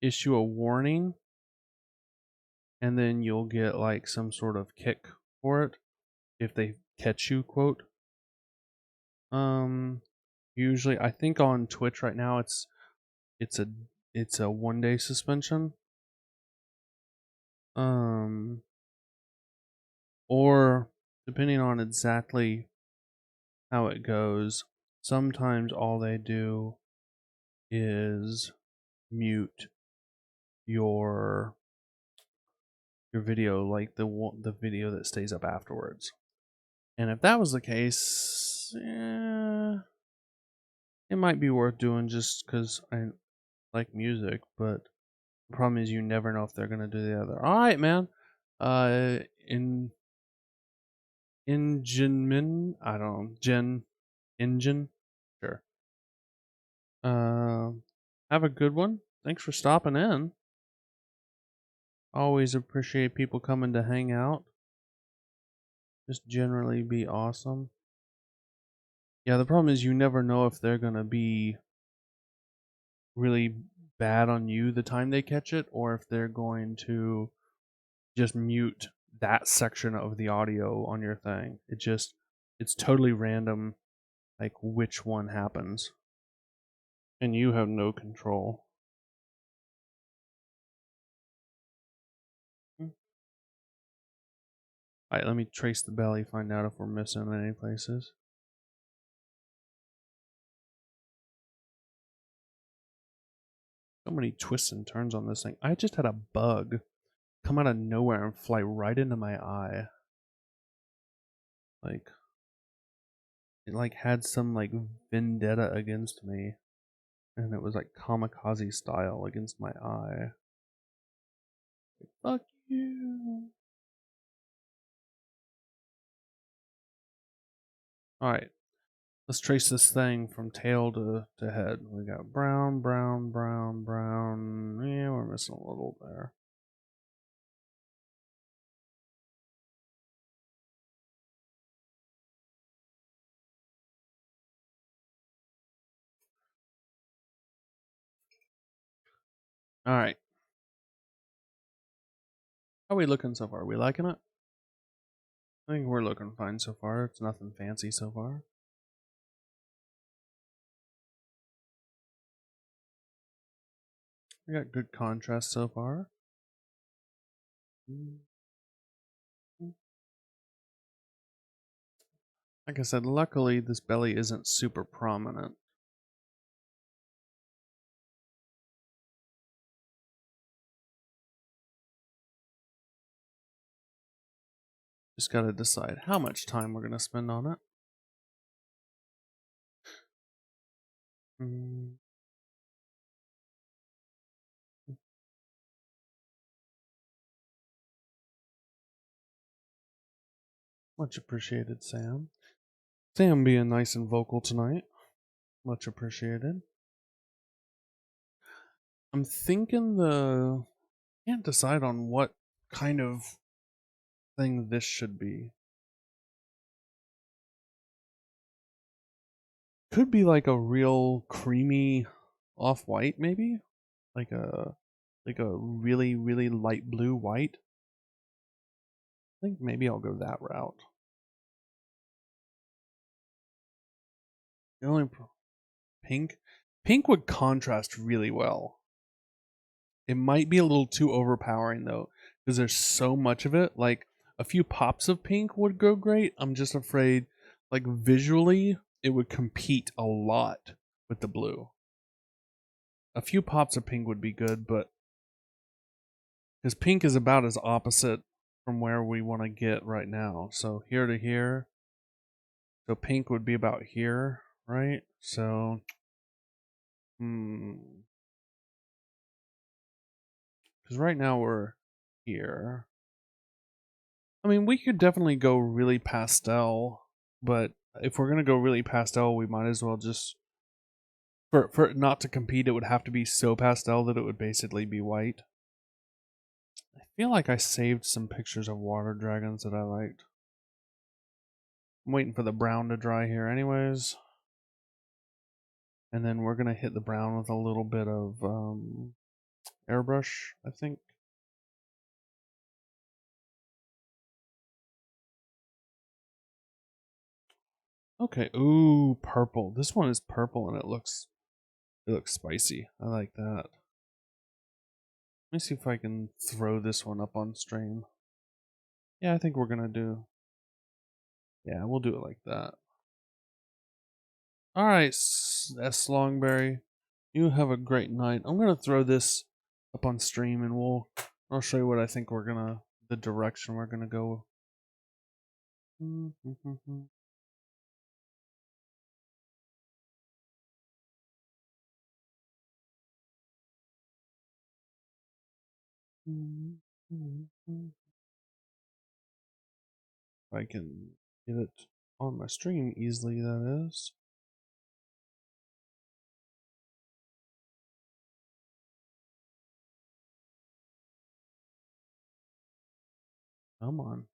issue a warning, and then you'll get like some sort of kick for it if they catch you, quote. Usually, I think on Twitch right now it's a 1 day suspension. Or depending on exactly how it goes, sometimes all they do is mute your video, like the video that stays up afterwards. And if that was the case, it might be worth doing just because I like music, but the problem is you never know if they're gonna do the other. All right, man. In Engine, I don't know, Engine, sure. Have a good one. Thanks for stopping in. Always appreciate people coming to hang out. Just generally be awesome. Yeah, the problem is you never know if they're gonna be really bad on you the time they catch it, or if they're going to just mute that section of the audio on your thing. It's totally random, like which one happens. And you have no control. Alright, let me trace the belly, find out if we're missing any places. So many twists and turns on this thing. I just had a bug come out of nowhere and fly right into my eye. Like, it like had some like vendetta against me. And it was like kamikaze style against my eye. Like, fuck you. Alright. Let's trace this thing from tail to head. We got brown, brown, brown, brown. Yeah, we're missing a little there. Alright. How are we looking so far? Are we liking it? I think we're looking fine so far. It's nothing fancy so far. We got good contrast so far. Like I said, luckily this belly isn't super prominent. Just gotta decide how much time we're gonna spend on it. Mm. Much appreciated, Sam. Sam being nice and vocal tonight. Much appreciated. I'm thinking can't decide on what kind of thing this should be. Could be like a real creamy off-white, maybe? Like a really, really light blue white. I think maybe I'll go that route. The only pink would contrast really well. It might be a little too overpowering though, because there's so much of it. Like a few pops of pink would go great. I'm just afraid, like visually, it would compete a lot with the blue. A few pops of pink would be good, but because pink is about as opposite from where we want to get right now. So here to here. So pink would be about here, right? So, because right now we're here. I mean, we could definitely go really pastel, but if we're gonna go really pastel, we might as well just for it not to compete. It would have to be so pastel that it would basically be white. I feel like I saved some pictures of water dragons that I liked. I'm waiting for the brown to dry here, anyways, and then we're gonna hit the brown with a little bit of airbrush, I think. Okay. Ooh, purple. This one is purple and it looks spicy. I like that. Let me see if I can throw this one up on stream. Yeah, I think we're gonna do. Yeah, we'll do it like that. All right, S. Longberry, you have a great night. I'm gonna throw this up on stream, and I'll show you what I think the direction we're gonna go. If I can get it on my stream easily, that is. Come on.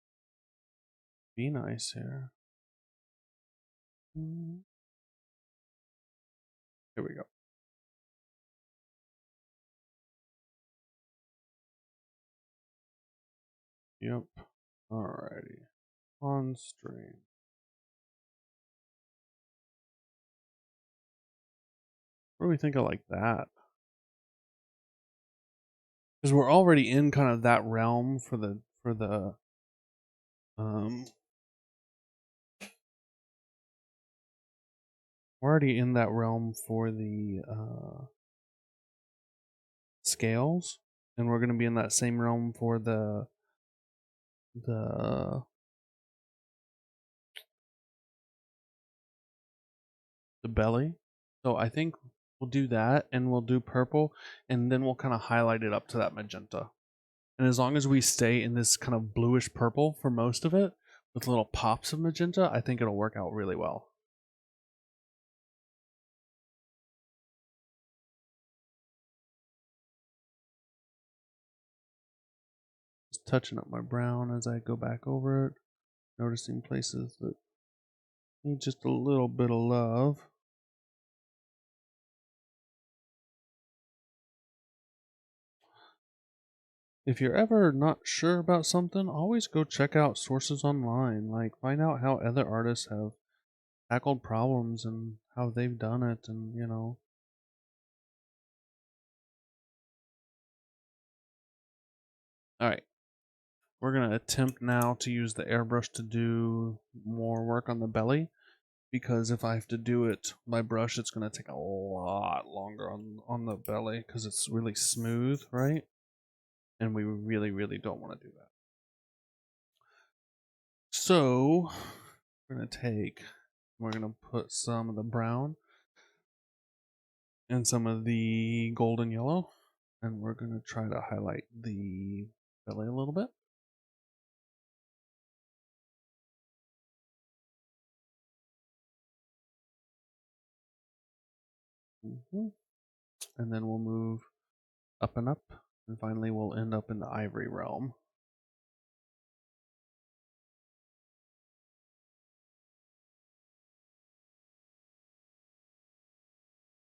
Be nice here. Here we go. Yep. Alrighty. On stream. What do we think of like that? Because we're already in kind of that realm for the um we're already in that realm for the scales, and we're gonna be in that same realm for the the belly. So I think we'll do that, and we'll do purple, and then we'll kind of highlight it up to that magenta. And as long as we stay in this kind of bluish purple for most of it, with little pops of magenta, I think it'll work out really well. Just touching up my brown as I go back over it, noticing places that need just a little bit of love. If you're ever not sure about something, always go check out sources online. Like, find out how other artists have tackled problems and how they've done it, and Alright. we're going to attempt now to use the airbrush to do more work on the belly, because if I have to do it by brush, it's going to take a lot longer on the belly because it's really smooth, right? And we really, really don't want to do that. So we're going to put some of the brown and some of the golden yellow, and we're going to try to highlight the belly a little bit. And then we'll move up and up, and finally we'll end up in the ivory realm.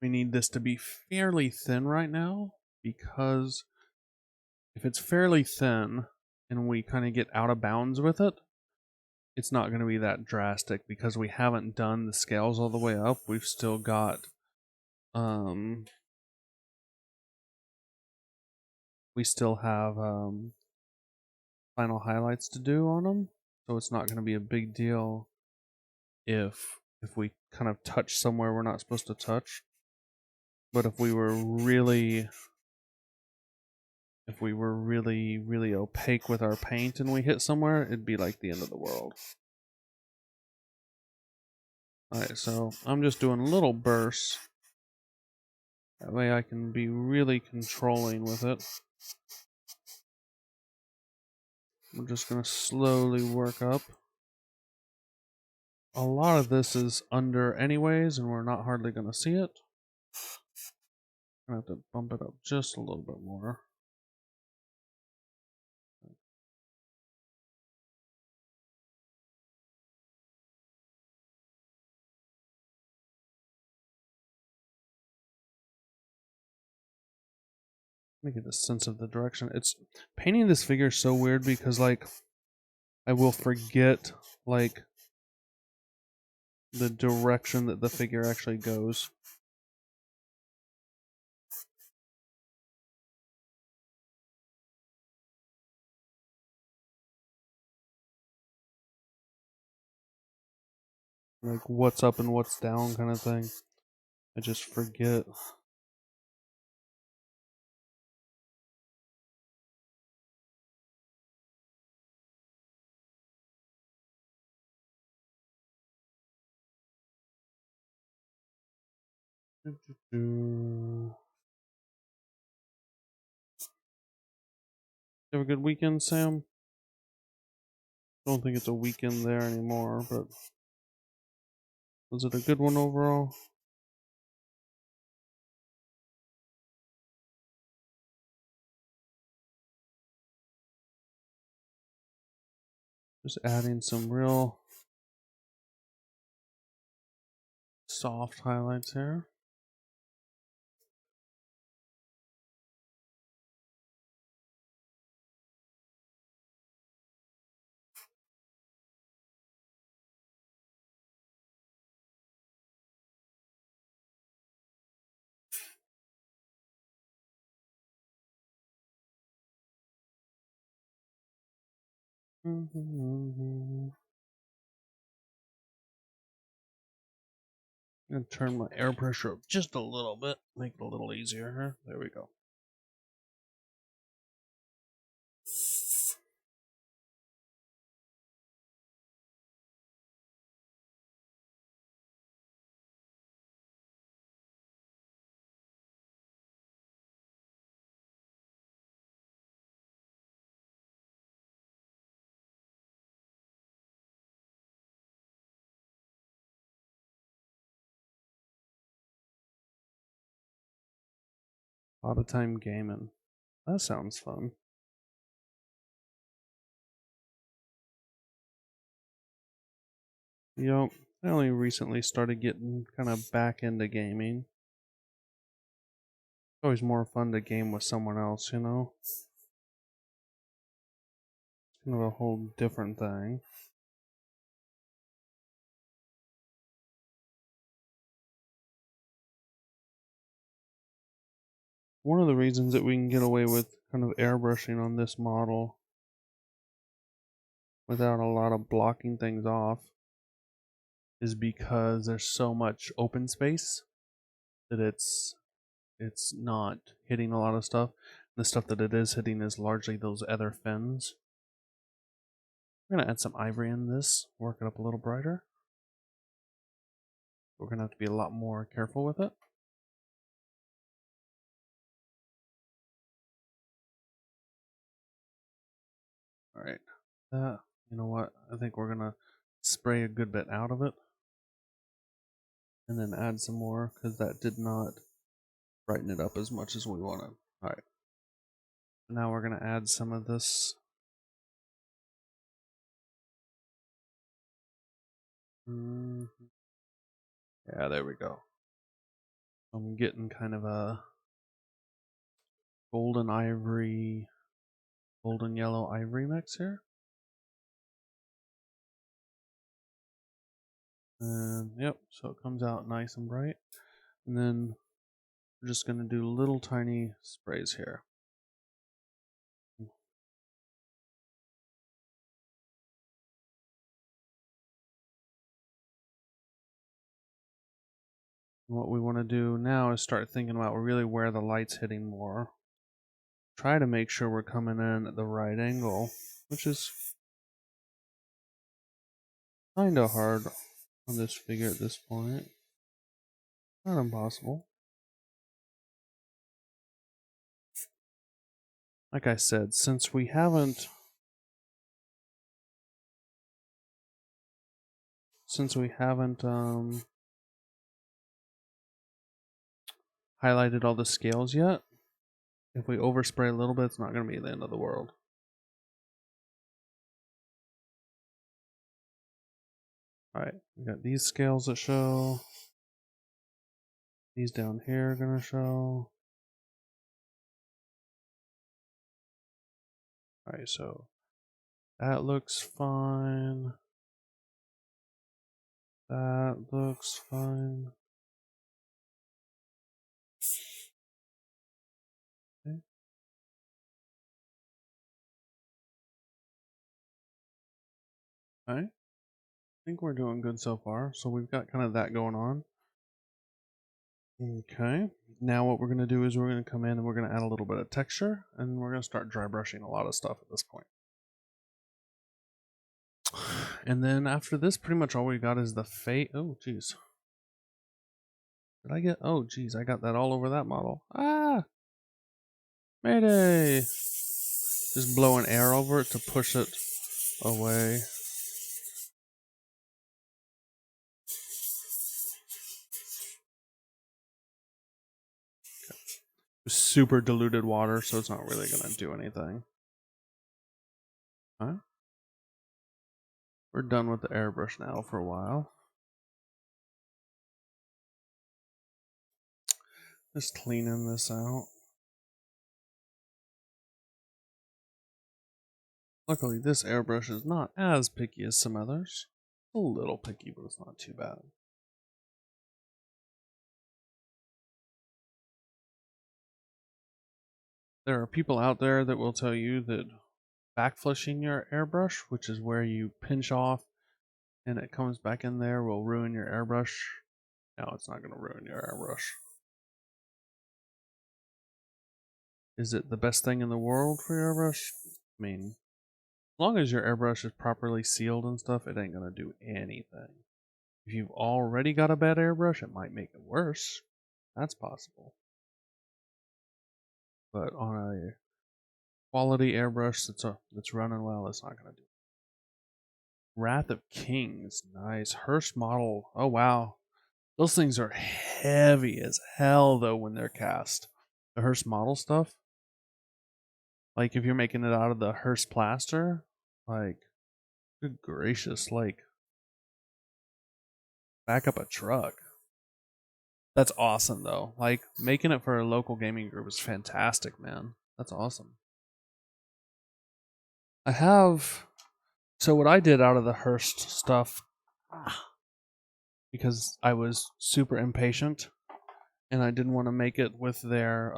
We need this to be fairly thin right now, because if it's fairly thin and we kind of get out of bounds with it, it's not going to be that drastic, because we haven't done the scales all the way up. We've still got we still have final highlights to do on them, so it's not going to be a big deal if we kind of touch somewhere we're not supposed to touch. But if we were really really opaque with our paint and we hit somewhere, it'd be like the end of the world. Alright, so I'm just doing little bursts. That way I can be really controlling with it. I'm just going to slowly work up. A lot of this is under anyways, and we're not hardly going to see it. I'm going to have to bump it up just a little bit more. Let me get a sense of the direction. It's painting this figure is so weird, because like I will forget like the direction that the figure actually goes. Like what's up and what's down kind of thing. I just forget. You have a good weekend, Sam? Don't think it's a weekend there anymore, but was it a good one overall? Just adding some real soft highlights here. And turn my air pressure up just a little bit, make it a little easier here. There we go. A lot of time gaming. That sounds fun. Yup, I only recently started getting kind of back into gaming. It's always more fun to game with someone else, you know? It's kind of a whole different thing. One of the reasons that we can get away with kind of airbrushing on this model without a lot of blocking things off is because there's so much open space that it's not hitting a lot of stuff. The stuff that it is hitting is largely those other fins. We're going to add some ivory in this, work it up a little brighter. We're going to have to be a lot more careful with it. Alright, you know what, I think we're going to spray a good bit out of it. And then add some more, because that did not brighten it up as much as we wanted. Alright, now we're going to add some of this. Yeah, there we go. I'm getting kind of a golden ivory, golden yellow ivory mix here. And yep, so it comes out nice and bright. And then we're just going to do little tiny sprays here. And what we want to do now is start thinking about really where the light's hitting more. Try to make sure we're coming in at the right angle, which is kind of hard on this figure at this point. Not impossible. Like I said, since we haven't highlighted all the scales yet, if we overspray a little bit, it's not going to be the end of the world. Alright, we got these scales that show. These down here are going to show. Alright, so that looks fine. That looks fine. Okay. Alright. I think we're doing good so far. So we've got kind of that going on. Okay. Now what we're going to do is we're going to come in and we're going to add a little bit of texture, and we're going to start dry brushing a lot of stuff at this point. And then after this, pretty much all we got is the fate. Oh, jeez. Did I get... Oh, jeez. I got that all over that model. Ah! Mayday! Just blowing air over it to push it away. Super diluted water, so it's not really going to do anything. Huh? We're done with the airbrush now for a while. Just cleaning this out. Luckily, this airbrush is not as picky as some others. A little picky, but it's not too bad. There are people out there that will tell you that backflushing your airbrush, which is where you pinch off and it comes back in there, will ruin your airbrush. No, it's not going to ruin your airbrush. Is it the best thing in the world for your airbrush? I mean, as long as your airbrush is properly sealed and stuff, it ain't going to do anything. If you've already got a bad airbrush, it might make it worse. That's possible. But on a quality airbrush that's running well, it's not going to do. Wrath of Kings, nice. Hearst model, oh wow. Those things are heavy as hell though when they're cast. The Hearst model stuff. Like if you're making it out of the Hearst plaster, like, good gracious, like, back up a truck. That's awesome though. Like, making it for a local gaming group is fantastic, man. That's awesome. So what I did out of the Hearst stuff, because I was super impatient and I didn't want to make it with their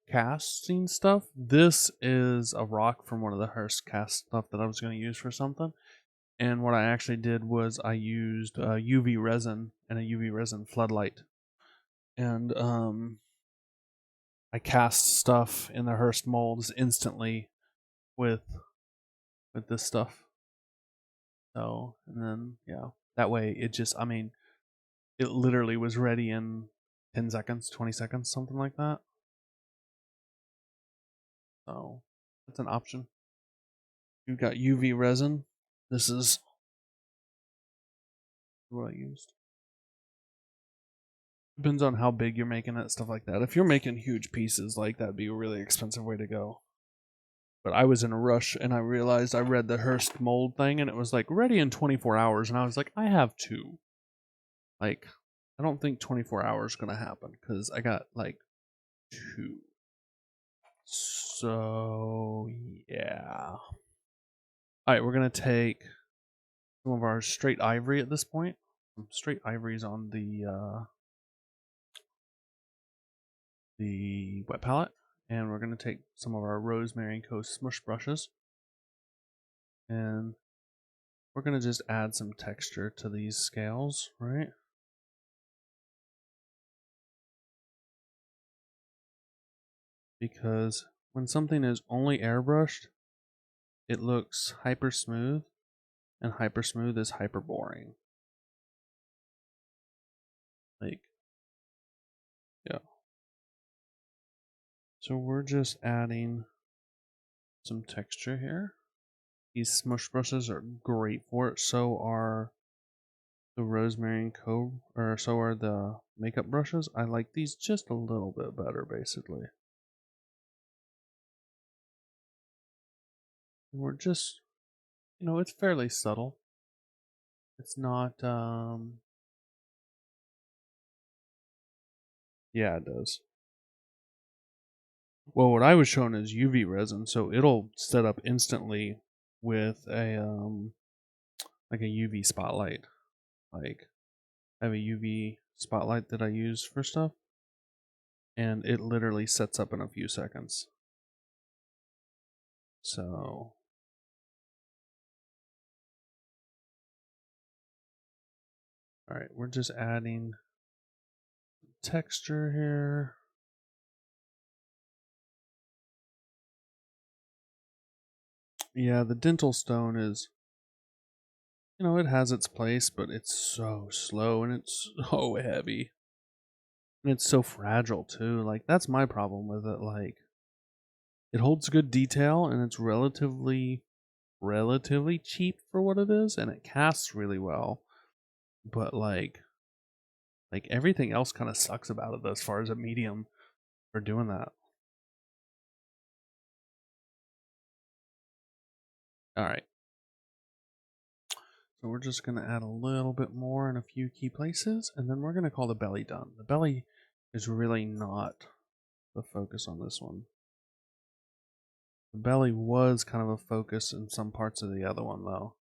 casting stuff. This is a rock from one of the Hearst cast stuff that I was going to use for something. And what I actually did was I used UV resin and a UV resin floodlight. And I cast stuff in the Hearst molds instantly with this stuff. So, and then, yeah, that way it just, I mean, it literally was ready in 10 seconds, 20 seconds, something like that. So, that's an option. You've got UV resin. This is what I used. Depends on how big you're making it, stuff like that. If you're making huge pieces, like that'd be a really expensive way to go. But I was in a rush and I realized I read the Hearst mold thing and it was like ready in 24 hours. And I was like, I have two. Like, I don't think 24 hours is going to happen because I got like two. So, yeah. All right, we're going to take some of our straight ivory at this point. Straight ivory's on the wet palette. And we're going to take some of our Rosemary & Co. smush brushes. And we're going to just add some texture to these scales, right? Because when something is only airbrushed, it looks hyper smooth, and hyper smooth is hyper boring. Like, yeah. So we're just adding some texture here. These smush brushes are great for it. So are the Rosemary & Co. Or so are the makeup brushes. I like these just a little bit better, basically. We're just, it's fairly subtle. It's not, yeah, it does. Well, what I was shown is UV resin, so it'll set up instantly with a like a UV spotlight. Like I have a UV spotlight that I use for stuff, and it literally sets up in a few seconds. So, all right, we're just adding texture here. Yeah, the dental stone is, it has its place, but it's so slow and it's so heavy. And it's so fragile too. Like that's my problem with it. Like it holds good detail and it's relatively cheap for what it is and it casts really well. But like everything else kind of sucks about it though, as far as a medium for doing that. All right. So we're just going to add a little bit more in a few key places, and then we're going to call the belly done. The belly is really not the focus on this one. The belly was kind of a focus in some parts of the other one, though.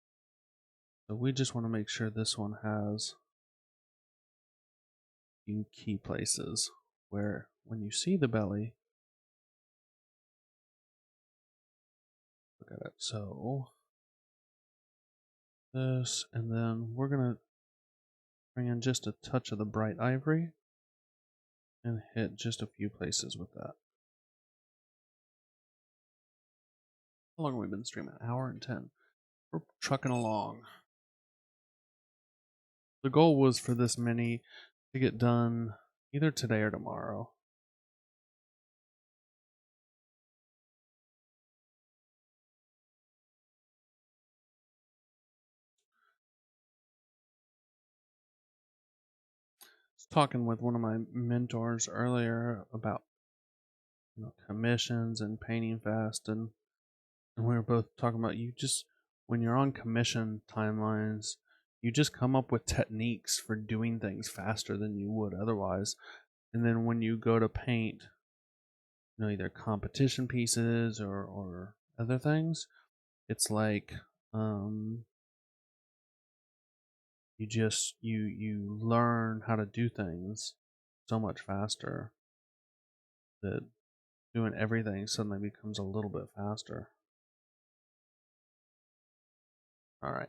So we just want to make sure this one has a few key places where when you see the belly, look at it. So this, and then we're going to bring in just a touch of the bright ivory and hit just a few places with that. How long have we been streaming? An hour and 10. We're trucking along. The goal was for this mini to get done either today or tomorrow. I was talking with one of my mentors earlier about commissions and painting fast, and we were both talking about you just when you're on commission timelines, you just come up with techniques for doing things faster than you would otherwise. And then when you go to paint, either competition pieces or other things, it's like you learn how to do things so much faster that doing everything suddenly becomes a little bit faster. Alright.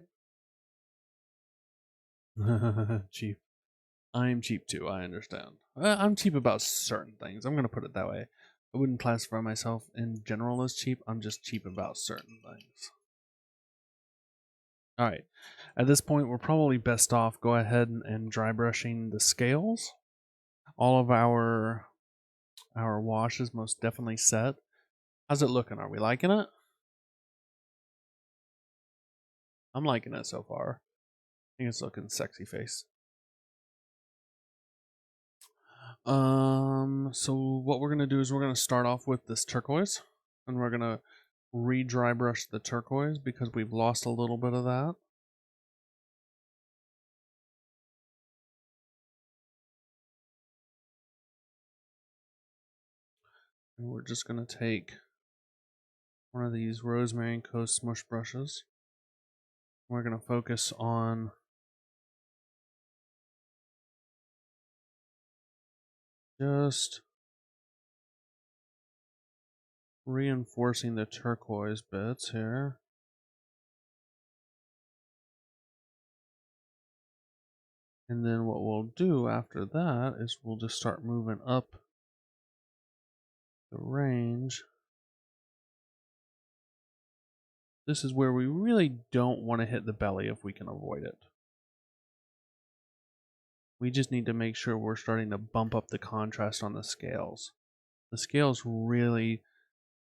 Cheap. I'm cheap too, I understand. I'm cheap about certain things. I'm gonna put it that way. I wouldn't classify myself in general as cheap. I'm just cheap about certain things. Alright. At this point, we're probably best off go ahead and dry brushing the scales. All of our wash is most definitely set. How's it looking? Are we liking it? I'm liking it so far. I think it's looking sexy face. So what we're gonna do is we're gonna start off with this turquoise, and we're gonna re-dry brush the turquoise because we've lost a little bit of that. And we're just gonna take one of these Rosemary & Co. smush brushes. We're gonna focus on just reinforcing the turquoise bits here. And then what we'll do after that is we'll just start moving up the range. This is where we really don't want to hit the belly if we can avoid it. We just need to make sure we're starting to bump up the contrast on the scales. The scales really,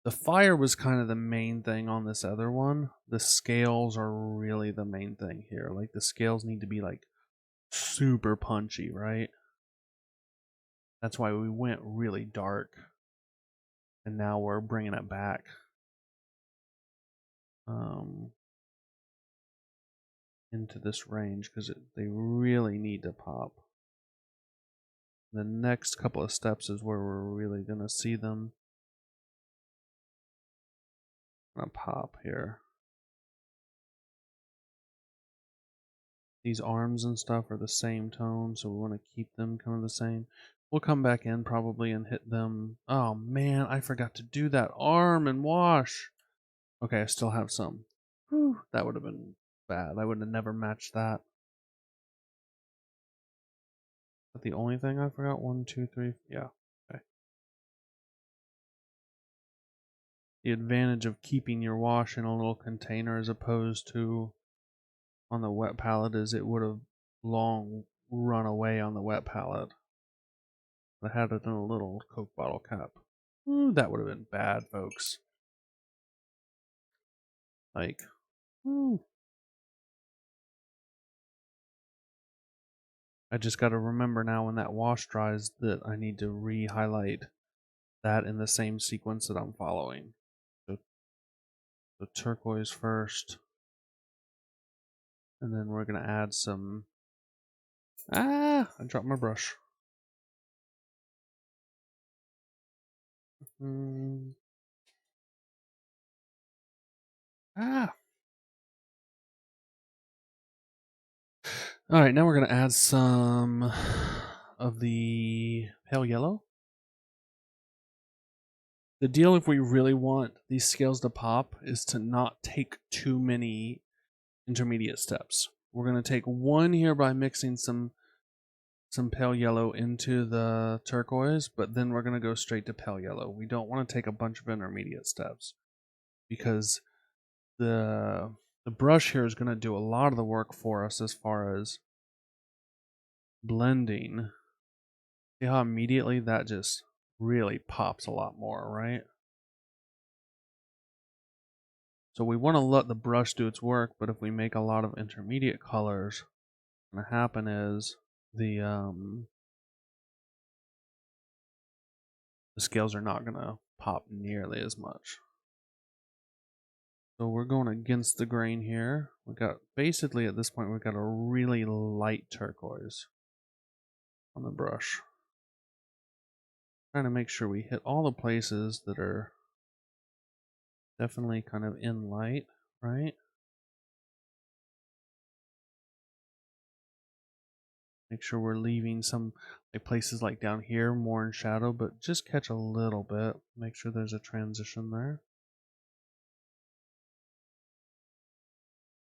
the fire was kind of the main thing on this other one. The scales are really the main thing here. Like the scales need to be like super punchy, right? That's why we went really dark. And now we're bringing it back. Into this range because they really need to pop. The next couple of steps is where we're really going to see them pop here. These arms and stuff are the same tone, so we want to keep them kind of the same. We'll come back in probably and hit them. Oh man, I forgot to do that arm and wash. Okay, I still have some. Whew, that would have been bad. I would have never matched that. Is that the only thing I forgot? 1, 2, 3. Yeah. Okay. The advantage of keeping your wash in a little container as opposed to on the wet palette is it would have long run away on the wet palette. I had it in a little Coke bottle cap. Ooh, that would have been bad, folks. Like, ooh. I just got to remember now when that wash dries that I need to re-highlight that in the same sequence that I'm following. So the turquoise first. And then we're going to add some... I dropped my brush. Ah! Alright, now we're going to add some of the pale yellow. The deal, if we really want these scales to pop, is to not take too many intermediate steps. We're going to take one here by mixing some pale yellow into the turquoise, but then we're going to go straight to pale yellow. We don't want to take a bunch of intermediate steps because the brush here is going to do a lot of the work for us as far as blending. See how immediately that just really pops a lot more, right? So we want to let the brush do its work, but if we make a lot of intermediate colors, what's going to happen is the scales are not going to pop nearly as much. So we're going against the grain here. We got basically at this point we've got a really light turquoise on the brush. Trying to make sure we hit all the places that are definitely kind of in light, right? Make sure we're leaving some like places like down here more in shadow, but just catch a little bit. Make sure there's a transition there.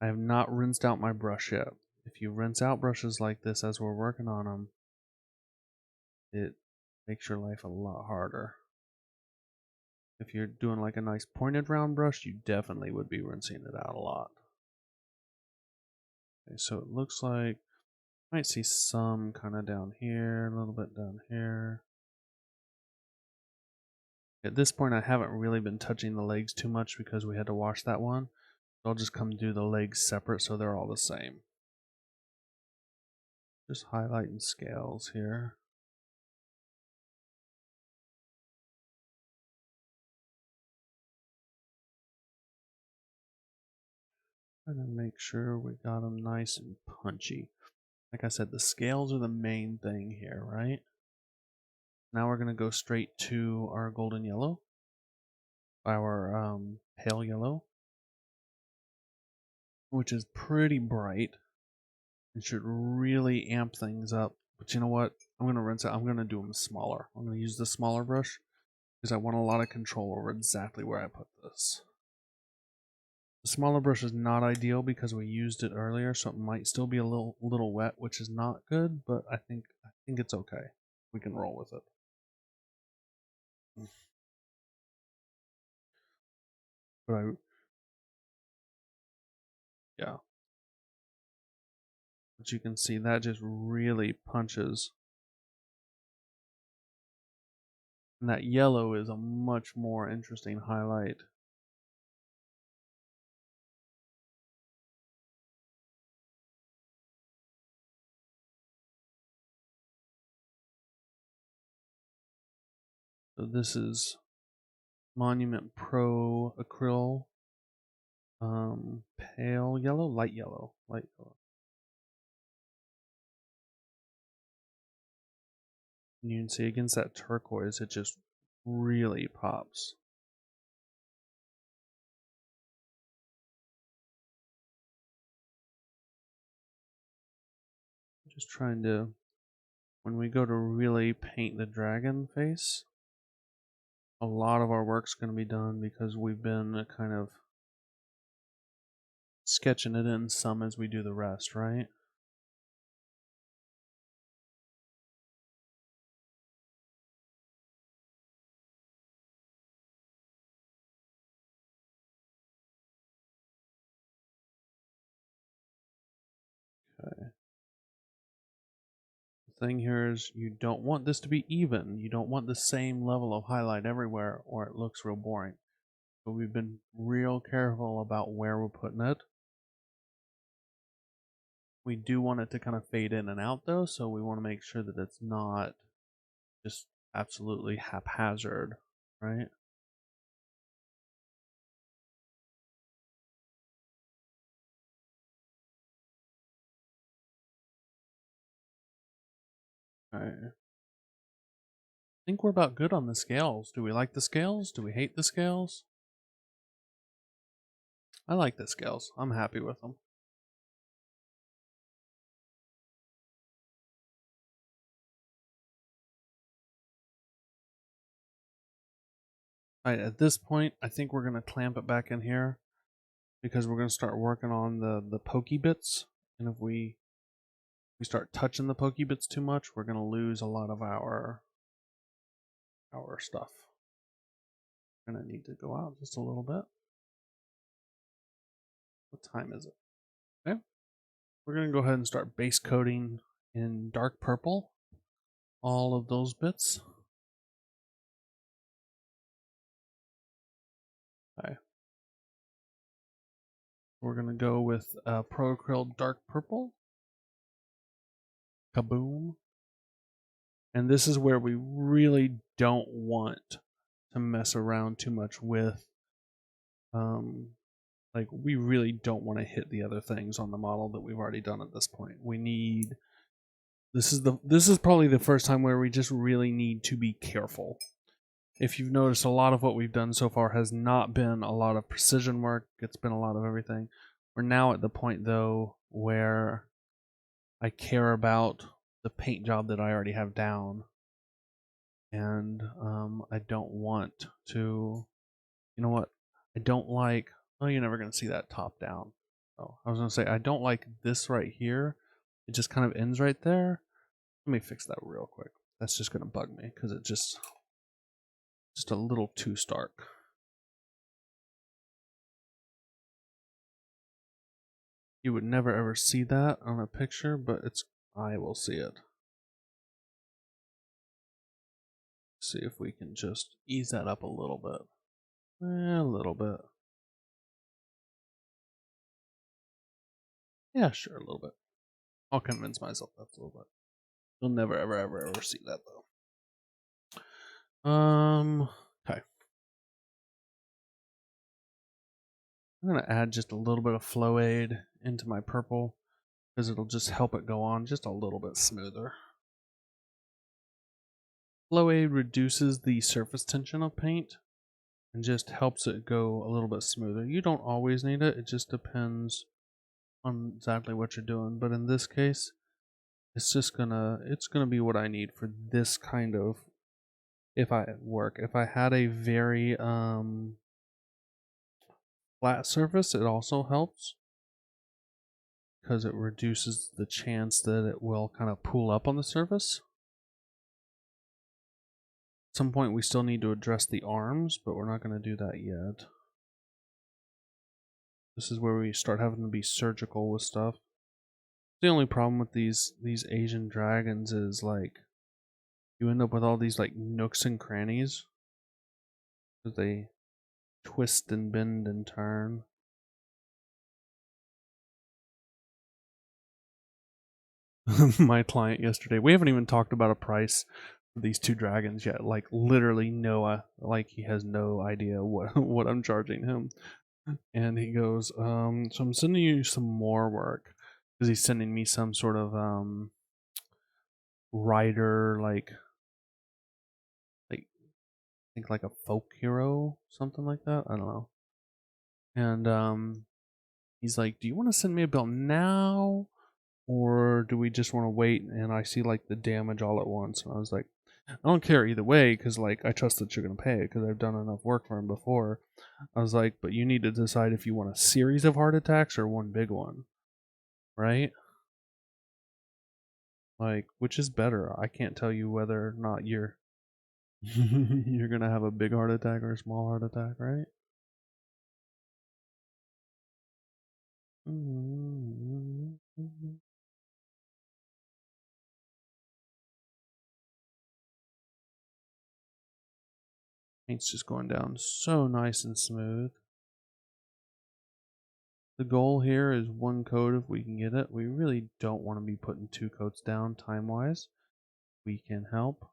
I have not rinsed out my brush yet. If you rinse out brushes like this as we're working on them, it makes your life a lot harder. If you're doing like a nice pointed round brush, you definitely would be rinsing it out a lot. Okay, so it looks like I might see some kind of down here, a little bit down here. At this point, I haven't really been touching the legs too much because we had to wash that one. So I'll just come do the legs separate so they're all the same. Just highlighting scales here. Trying to make sure we got them nice and punchy. Like I said, the scales are the main thing here, right? Now we're going to go straight to our golden yellow, our pale yellow, which is pretty bright and should really amp things up. But you know what? I'm going to rinse it. I'm going to do them smaller. I'm going to use the smaller brush because I want a lot of control over exactly where I put this. The smaller brush is not ideal because we used it earlier, so it might still be a little wet, which is not good, but I think it's okay. We can roll with it. But yeah. But you can see that just really punches. And that yellow is a much more interesting highlight. So this is Monument Pro Acryl pale yellow, light yellow, light yellow. And you can see against that turquoise, it just really pops. Just trying to, when we go to really paint the dragon face, a lot of our work's going to be done because we've been kind of sketching it in some as we do the rest, right? Okay. The thing here is you don't want this to be even. You don't want the same level of highlight everywhere or it looks real boring. So we've been real careful about where we're putting it. We do want it to kind of fade in and out though, so we want to make sure that it's not just absolutely haphazard, right? Alright. I think we're about good on the scales. Do we like the scales? Do we hate the scales? I like the scales. I'm happy with them. Alright, at this point, I think we're going to clamp it back in here because we're going to start working on the pokey bits. And if we start touching the pokey bits too much, we're going to lose a lot of our stuff. We're going to need to go out just a little bit. What time is it? Okay. We're going to go ahead and start base coating in dark purple all of those bits. Okay. We're going to go with Pro Acryl Dark Purple. Kaboom. And this is where we really don't want to mess around too much with. Like, we really don't want to hit the other things on the model that we've already done at this point. We need... This is probably the first time where we just really need to be careful. If you've noticed, a lot of what we've done so far has not been a lot of precision work. It's been a lot of everything. We're now at the point, though, where I care about the paint job that I already have down, and I don't want to. You know what? I don't like. Oh, you're never gonna see that top down. Oh, I was gonna say I don't like this right here. It just kind of ends right there. Let me fix that real quick. That's just gonna bug me because it just a little too stark. You would never ever see that on a picture, but I will see it. See if we can just ease that up a little bit. A little bit. Yeah, sure, a little bit. I'll convince myself that's a little bit. You'll never ever ever ever see that though. Okay. I'm gonna add just a little bit of flow aid into my purple because it'll just help it go on just a little bit smoother. Flow aid reduces the surface tension of paint and just helps it go a little bit smoother. You don't always need it, it just depends on exactly what you're doing. But in this case, it's gonna be what I need for this kind of if I had a very flat surface, it also helps because it reduces the chance that it will kind of pool up on the surface. At some point we still need to address the arms, but we're not going to do that yet. This is where we start having to be surgical with stuff. The only problem with these Asian dragons is like you end up with all these like nooks and crannies because they twist and bend and turn. My client yesterday, we haven't even talked about a price for these two dragons yet. Like literally no like he has no idea what what I'm charging him. And he goes, so I'm sending you some more work because he's sending me some sort of writer like I think like a folk hero, something like that. I don't know. And he's like, "Do you want to send me a bill now, or do we just want to wait?" And I see like the damage all at once, and I was like, "I don't care either way, because like I trust that you're gonna pay it because I've done enough work for him before." I was like, "But you need to decide if you want a series of heart attacks or one big one, right? Like, which is better? I can't tell you whether or not you're you're gonna have a big heart attack or a small heart attack, right?" Paint's just going down so nice and smooth. The goal here is one coat if we can get it. We really don't want to be putting two coats down time-wise. We can help.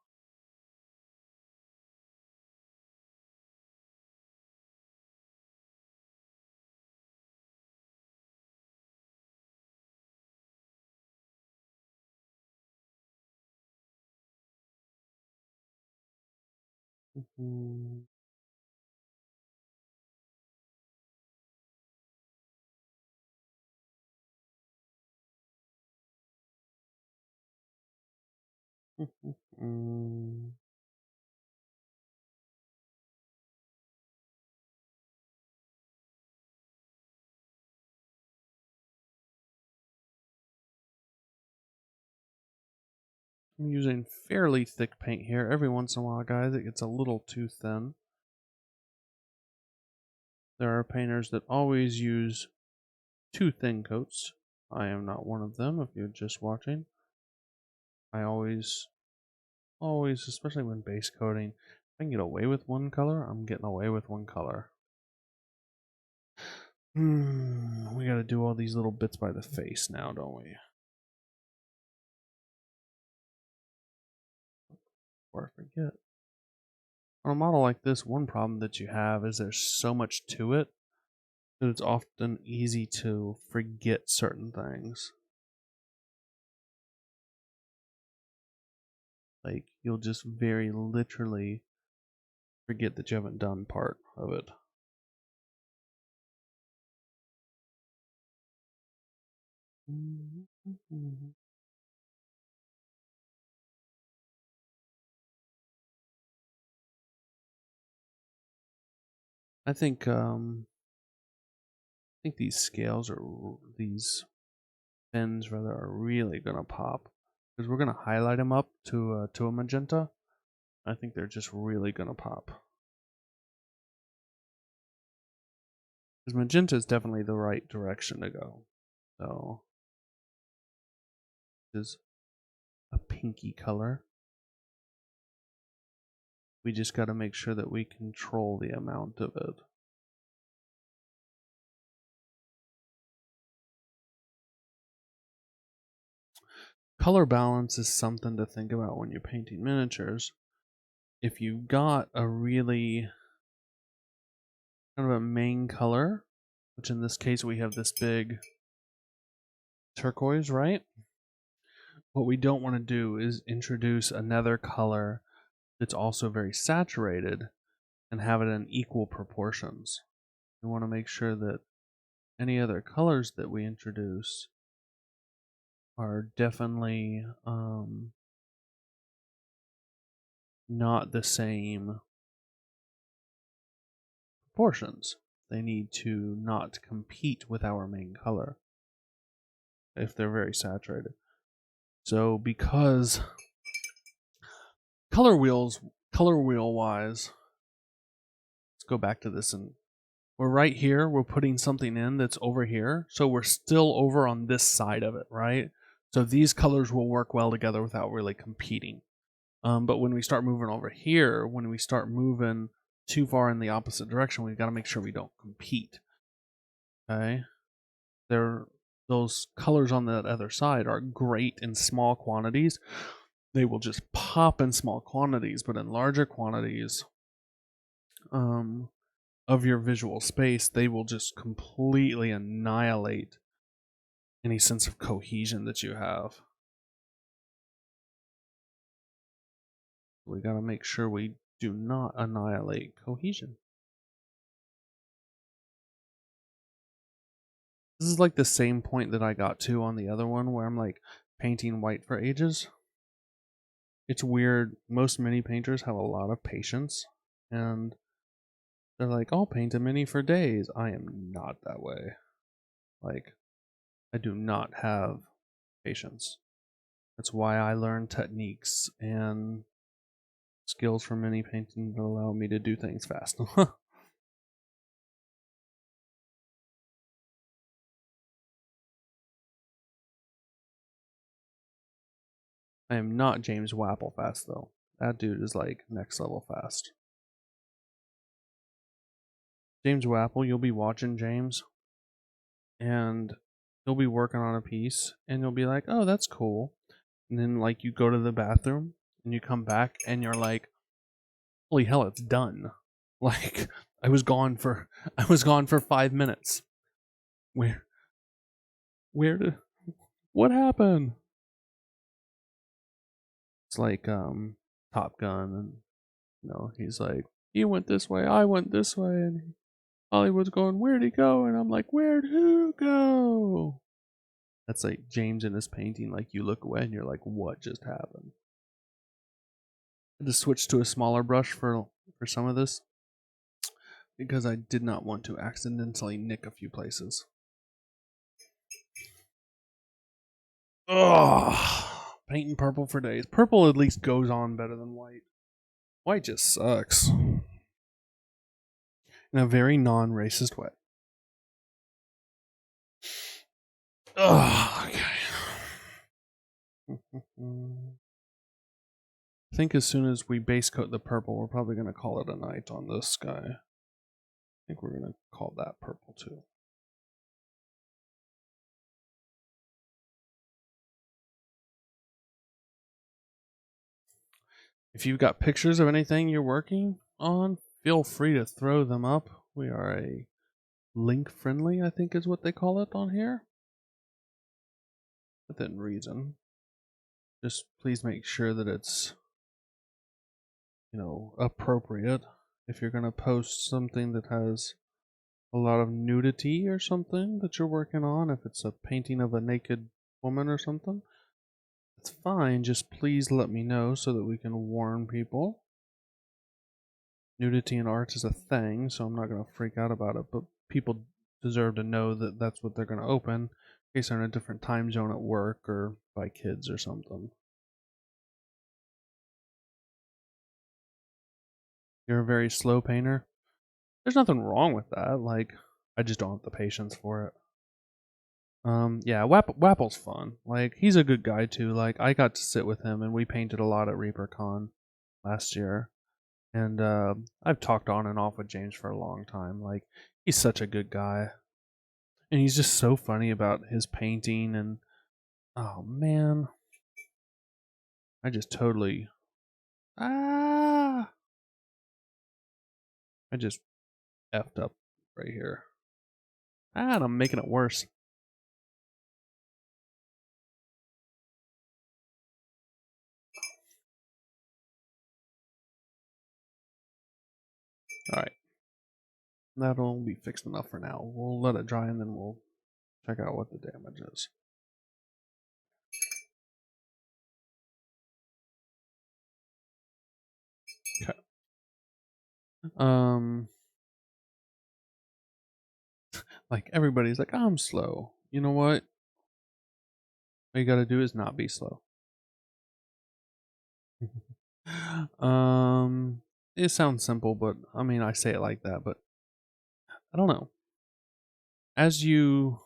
I'm using fairly thick paint here. Every once in a while, guys, it gets a little too thin. There are painters that always use two thin coats. I am not one of them, if you're just watching. I always, especially when base coating, if I can get away with one color, I'm getting away with one color. We gotta do all these little bits by the face now, don't we? Before I forget. On a model like this, one problem that you have is there's so much to it that it's often easy to forget certain things. Like, you'll just very literally forget that you haven't done part of it. I think these scales are these fins rather are really gonna pop because we're gonna highlight them up to a magenta. I think they're just really gonna pop because magenta is definitely the right direction to go. So this is a pinky color. We just got to make sure that we control the amount of it. Color balance is something to think about when you're painting miniatures. If you've got a really kind of a main color, which in this case we have this big turquoise, right? What we don't want to do is introduce another color that's also very saturated and have it in equal proportions. We want to make sure that any other colors that we introduce are definitely not the same proportions. They need to not compete with our main color if they're very saturated. So because color wheel wise, let's go back to this, and we're right here, we're putting something in that's over here, so we're still over on this side of it, right? So these colors will work well together without really competing. But when we start moving over here, when we start moving too far in the opposite direction, we've got to make sure we don't compete. Okay? Those colors on that other side are great in small quantities. They will just pop in small quantities, but in larger quantities of your visual space, they will just completely annihilate any sense of cohesion that you have. We got to make sure we do not annihilate cohesion. This is like the same point that I got to on the other one where I'm like painting white for ages. It's weird. Most mini painters have a lot of patience and they're like, I'll paint a mini for days. I am not that way. Like, I do not have patience. That's why I learn techniques and skills from mini painting that allow me to do things fast. I am not James Wapple fast though. That dude is like next level fast. James Wapple, you'll be watching James, and he'll be working on a piece, and you'll be like, "Oh, that's cool," and then like you go to the bathroom, and you come back, and you're like, "Holy hell, it's done!" Like I was gone for 5 minutes. Where where did what happened? It's like Top Gun, and he's like, he went this way, I went this way, and Hollywood's going, where'd he go? And I'm like, where'd who go? That's like James in his painting. Like you look away and you're like, what just happened? I had to switch to a smaller brush for some of this because I did not want to accidentally nick a few places. Ugh, painting purple for days. Purple at least goes on better than white. White just sucks. In a very non-racist way. Ugh, okay. I think as soon as we base coat the purple, we're probably going to call it a night on this guy. I think we're going to call that purple too. If you've got pictures of anything you're working on, feel free to throw them up. We are a link friendly, I think is what they call it on here. Within reason. Just please make sure that it's, appropriate. If you're going to post something that has a lot of nudity or something that you're working on, if it's a painting of a naked woman or something, it's fine. Just please let me know so that we can warn people. nudity in arts is a thing, so I'm not gonna freak out about it. But people deserve to know that that's what they're gonna open, in case they're in a different time zone at work or by kids or something. You're a very slow painter. There's nothing wrong with that. Like, I just don't have the patience for it. Yeah, Wapple's fun. Like, he's a good guy too. Like, I got to sit with him and we painted a lot at ReaperCon last year. And I've talked on and off with James for a long time. Like, he's such a good guy. And he's just so funny about his painting. And oh man, I just totally. Ah! I just effed up right here. And I'm making it worse. Alright. That'll be fixed enough for now. We'll let it dry and then we'll check out what the damage is. Okay. Like everybody's like, I'm slow. You know what? All you gotta do is not be slow. um, it sounds simple, but I mean, I say it like that, but I don't know. As you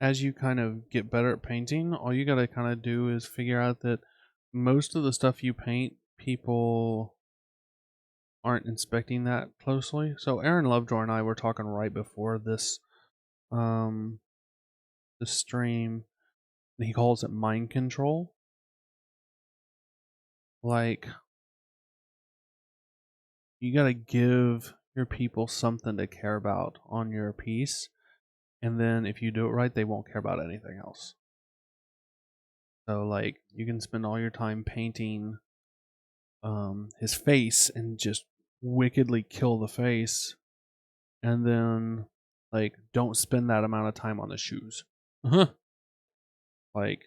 kind of get better at painting, all you gotta kind of do is figure out that most of the stuff you paint, people aren't inspecting that closely. So Aaron Lovejoy and I were talking right before um, this stream, and he calls it mind control. Like, you gotta give your people something to care about on your piece, and then if you do it right, they won't care about anything else. So like, you can spend all your time painting his face and just wickedly kill the face, and then like don't spend that amount of time on the shoes. Like,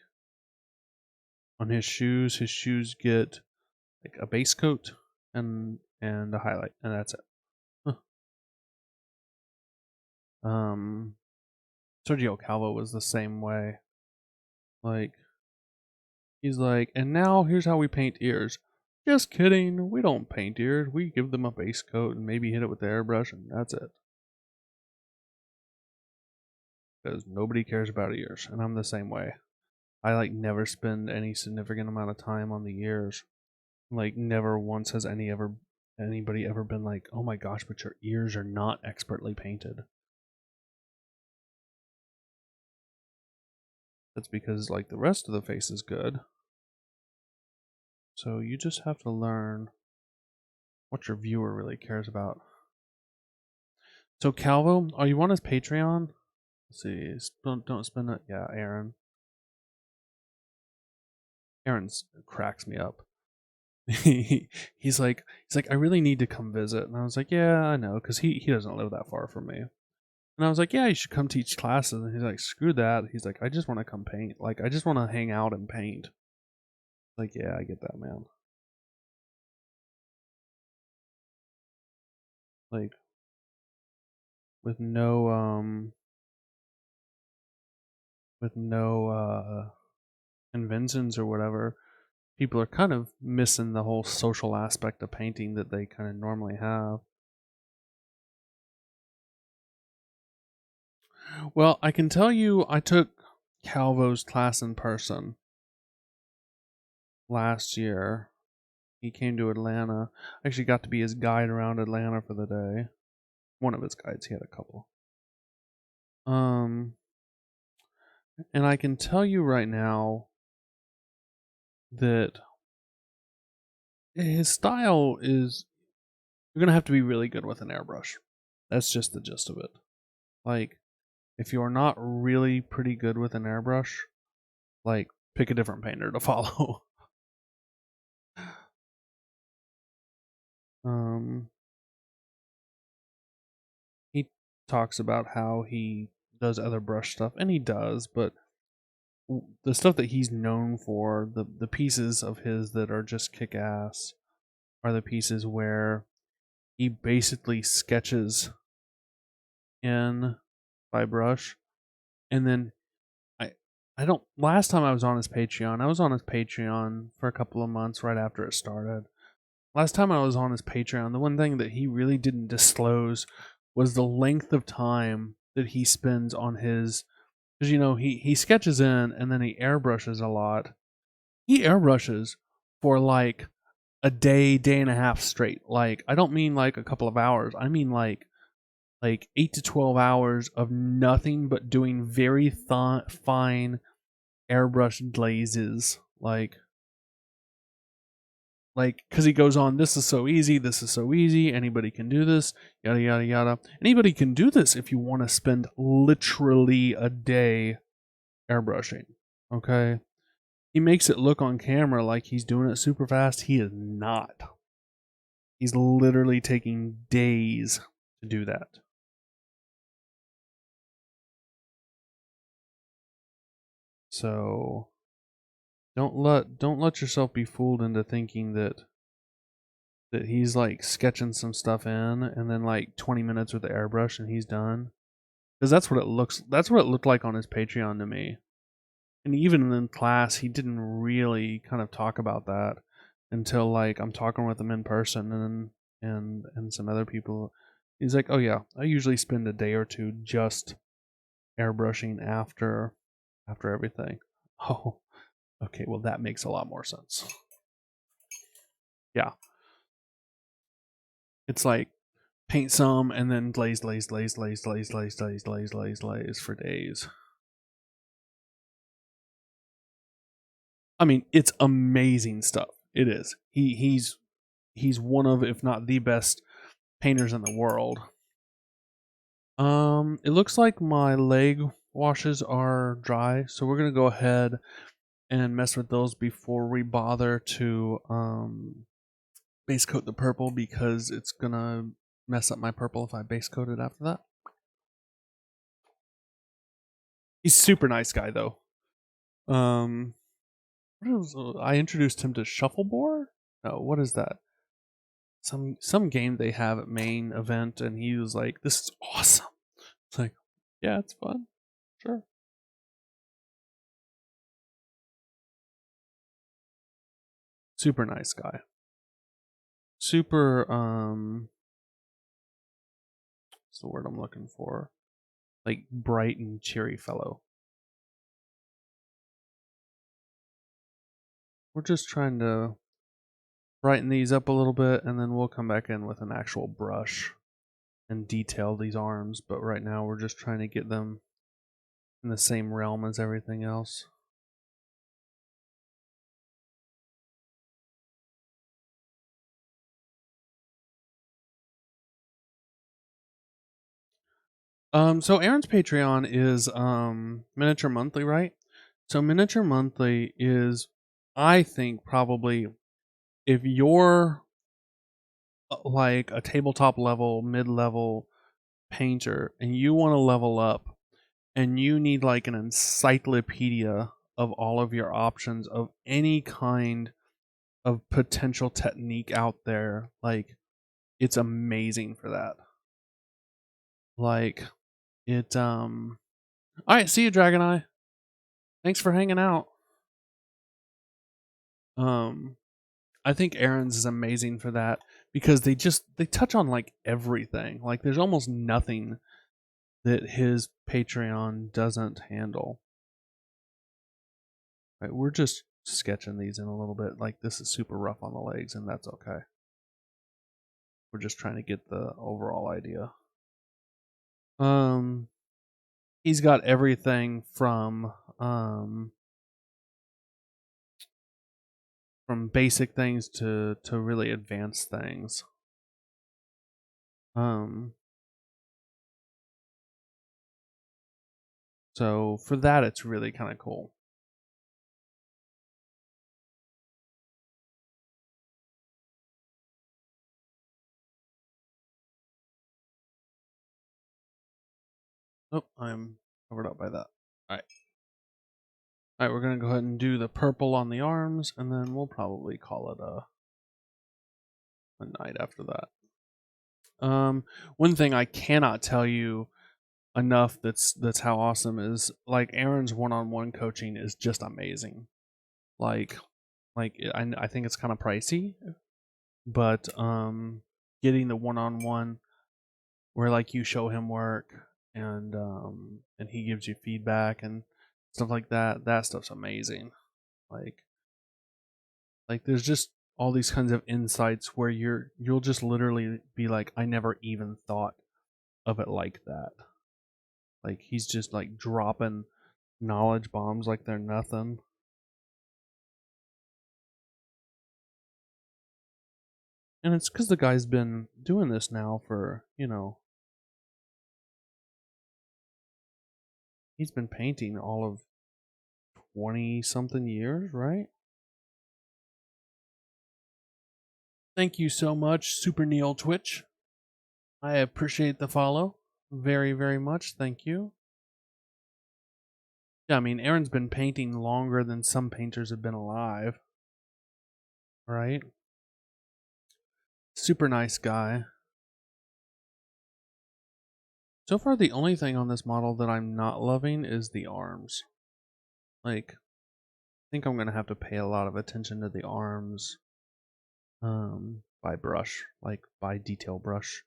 on his shoes get like a base coat and a highlight, and that's it. Um, Sergio Calvo was the same way. Like, he's like, and now here's how we paint ears. Just kidding. We don't paint ears. We give them a base coat and maybe hit it with the airbrush, and that's it. Because nobody cares about ears, and I'm the same way. I like never spend any significant amount of time on the ears. Like, never once has anybody ever been like, "Oh my gosh, but your ears are not expertly painted." That's because like the rest of the face is good. So you just have to learn what your viewer really cares about. So Calvo, are you on his Patreon? Let's see. Don't spend it. Yeah, Aaron. Aaron cracks me up. he's like I really need to come visit, and I was like, yeah, I know, because he doesn't live that far from me. And I was like, yeah, you should come teach classes. And he's like, screw that. He's like, I just want to come paint. Like, I just want to hang out and paint. Like, yeah, I get that, man. Like, with no conventions or whatever, people are kind of missing the whole social aspect of painting that they kind of normally have. Well, I can tell you, I took Calvo's class in person last year. He came to Atlanta. I actually got to be his guide around Atlanta for the day. One of his guides, he had a couple. Um, and I can tell you right now that his style is, you're gonna have to be really good with an airbrush. That's just the gist of it. Like, if you're not really pretty good with an airbrush, like, pick a different painter to follow. um, he talks about how he does other brush stuff, and he does, but the stuff that he's known for, the pieces of his that are just kick ass, are the pieces where he basically sketches in by brush, and then I I don't. Last time I was on his Patreon for a couple of months right after it started. Last time I was on his Patreon, the one thing that he really didn't disclose was the length of time that he spends on his, because he sketches in and then he airbrushes a lot. He airbrushes for like a day and a half straight. Like, I don't mean like a couple of hours. I mean like 8 to 12 hours of nothing but doing very fine airbrush glazes. Like, because he goes on, this is so easy, anybody can do this, yada, yada, yada. Anybody can do this if you want to spend literally a day airbrushing, okay? He makes it look on camera like he's doing it super fast. He is not. He's literally taking days to do that. So don't let yourself be fooled into thinking that he's like sketching some stuff in and then like 20 minutes with the airbrush and he's done. Because that's what it looked like on his Patreon to me. And even in class he didn't really kind of talk about that until like I'm talking with him in person and some other people. He's like, oh yeah, I usually spend a day or two just airbrushing after everything. Oh, okay, well that makes a lot more sense. Yeah. It's like paint some and then glaze for days. I mean, it's amazing stuff. It is. He's one of, if not the best painters in the world. It looks like my leg washes are dry, so we're gonna go ahead and mess with those before we bother to base coat the purple, because it's gonna mess up my purple if I base coat it after that. He's super nice guy though. I introduced him to Shuffleboard? No, what is that? Some game they have at main event, and he was like, "This is awesome." It's like, yeah, it's fun, sure. Super nice guy. Super what's the word I'm looking for? Like bright and cheery fellow. We're just trying to brighten these up a little bit, and then we'll come back in with an actual brush and detail these arms. But right now, we're just trying to get them in the same realm as everything else. So Aaron's Patreon is Miniature Monthly, right? So Miniature Monthly is, I think, probably, if you're like a tabletop level, mid level painter, and you want to level up, and you need like an encyclopedia of all of your options of any kind of potential technique out there, like, it's amazing for that. Like, it all right, see you, Dragon Eye. Thanks for hanging out. Um I think Aaron's is amazing for that, because they touch on like everything. Like, there's almost nothing that his Patreon doesn't handle. Right, we're just sketching these in a little bit. Like, this is super rough on the legs, and that's okay. We're just trying to get the overall idea. Um, he's got everything from basic things to really advanced things. Um, so for that, it's really kind of cool. Oh, I'm covered up by that. All right. Alright, we're gonna go ahead and do the purple on the arms, and then we'll probably call it a night after that. One thing I cannot tell you enough that's how awesome is, like, Aaron's one-on-one coaching is just amazing. Like I think it's kind of pricey, but getting the one-on-one where like you show him work and he gives you feedback and stuff like that, that stuff's amazing. Like there's just all these kinds of insights where you'll just literally be like, I never even thought of it like that. Like he's just like dropping knowledge bombs like they're nothing. And it's because the guy's been doing this now for, he's been painting all of 20 something years, right? Thank you so much, Super Neil Twitch. I appreciate the follow very, very much. Thank you. Yeah, I mean, Aaron's been painting longer than some painters have been alive, right? Super nice guy. So far, the only thing on this model that I'm not loving is the arms. Like, I think I'm going to have to pay a lot of attention to the arms by brush, like by detail brush,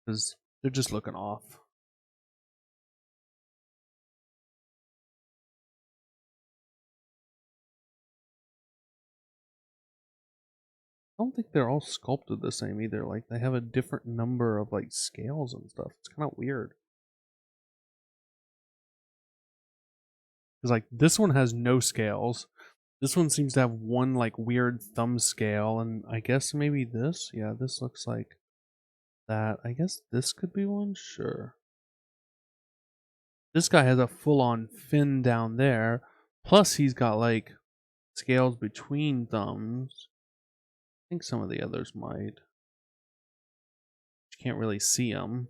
because they're just looking off. I don't think they're all sculpted the same either. Like they have a different number of like scales and stuff. It's kind of weird. Because like this one has no scales. This one seems to have one like weird thumb scale, and I guess maybe this. Yeah, this looks like that. I guess this could be one. Sure. This guy has a full-on fin down there. Plus, he's got like scales between thumbs. I think some of the others might. You can't really see them.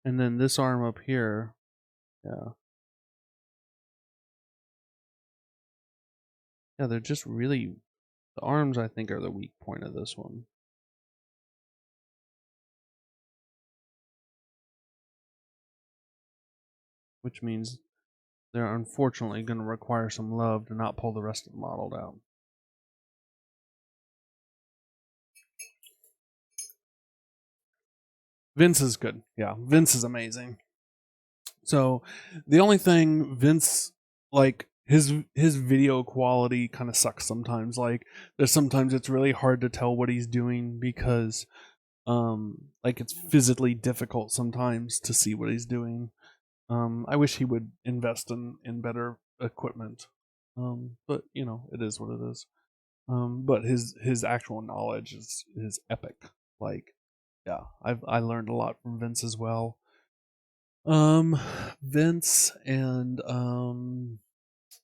And then this arm up here, yeah. Yeah, they're just really, the arms I think are the weak point of this one. Which means they're unfortunately going to require some love to not pull the rest of the model down. Vince is good. Yeah, Vince is amazing. So the only thing Vince, like his video quality kind of sucks sometimes. Like there's sometimes it's really hard to tell what he's doing because like it's physically difficult sometimes to see what he's doing. I wish he would invest in better equipment. But you know, it is what it is. But his actual knowledge is epic. Like, yeah, I learned a lot from Vince as well. Um, Vince and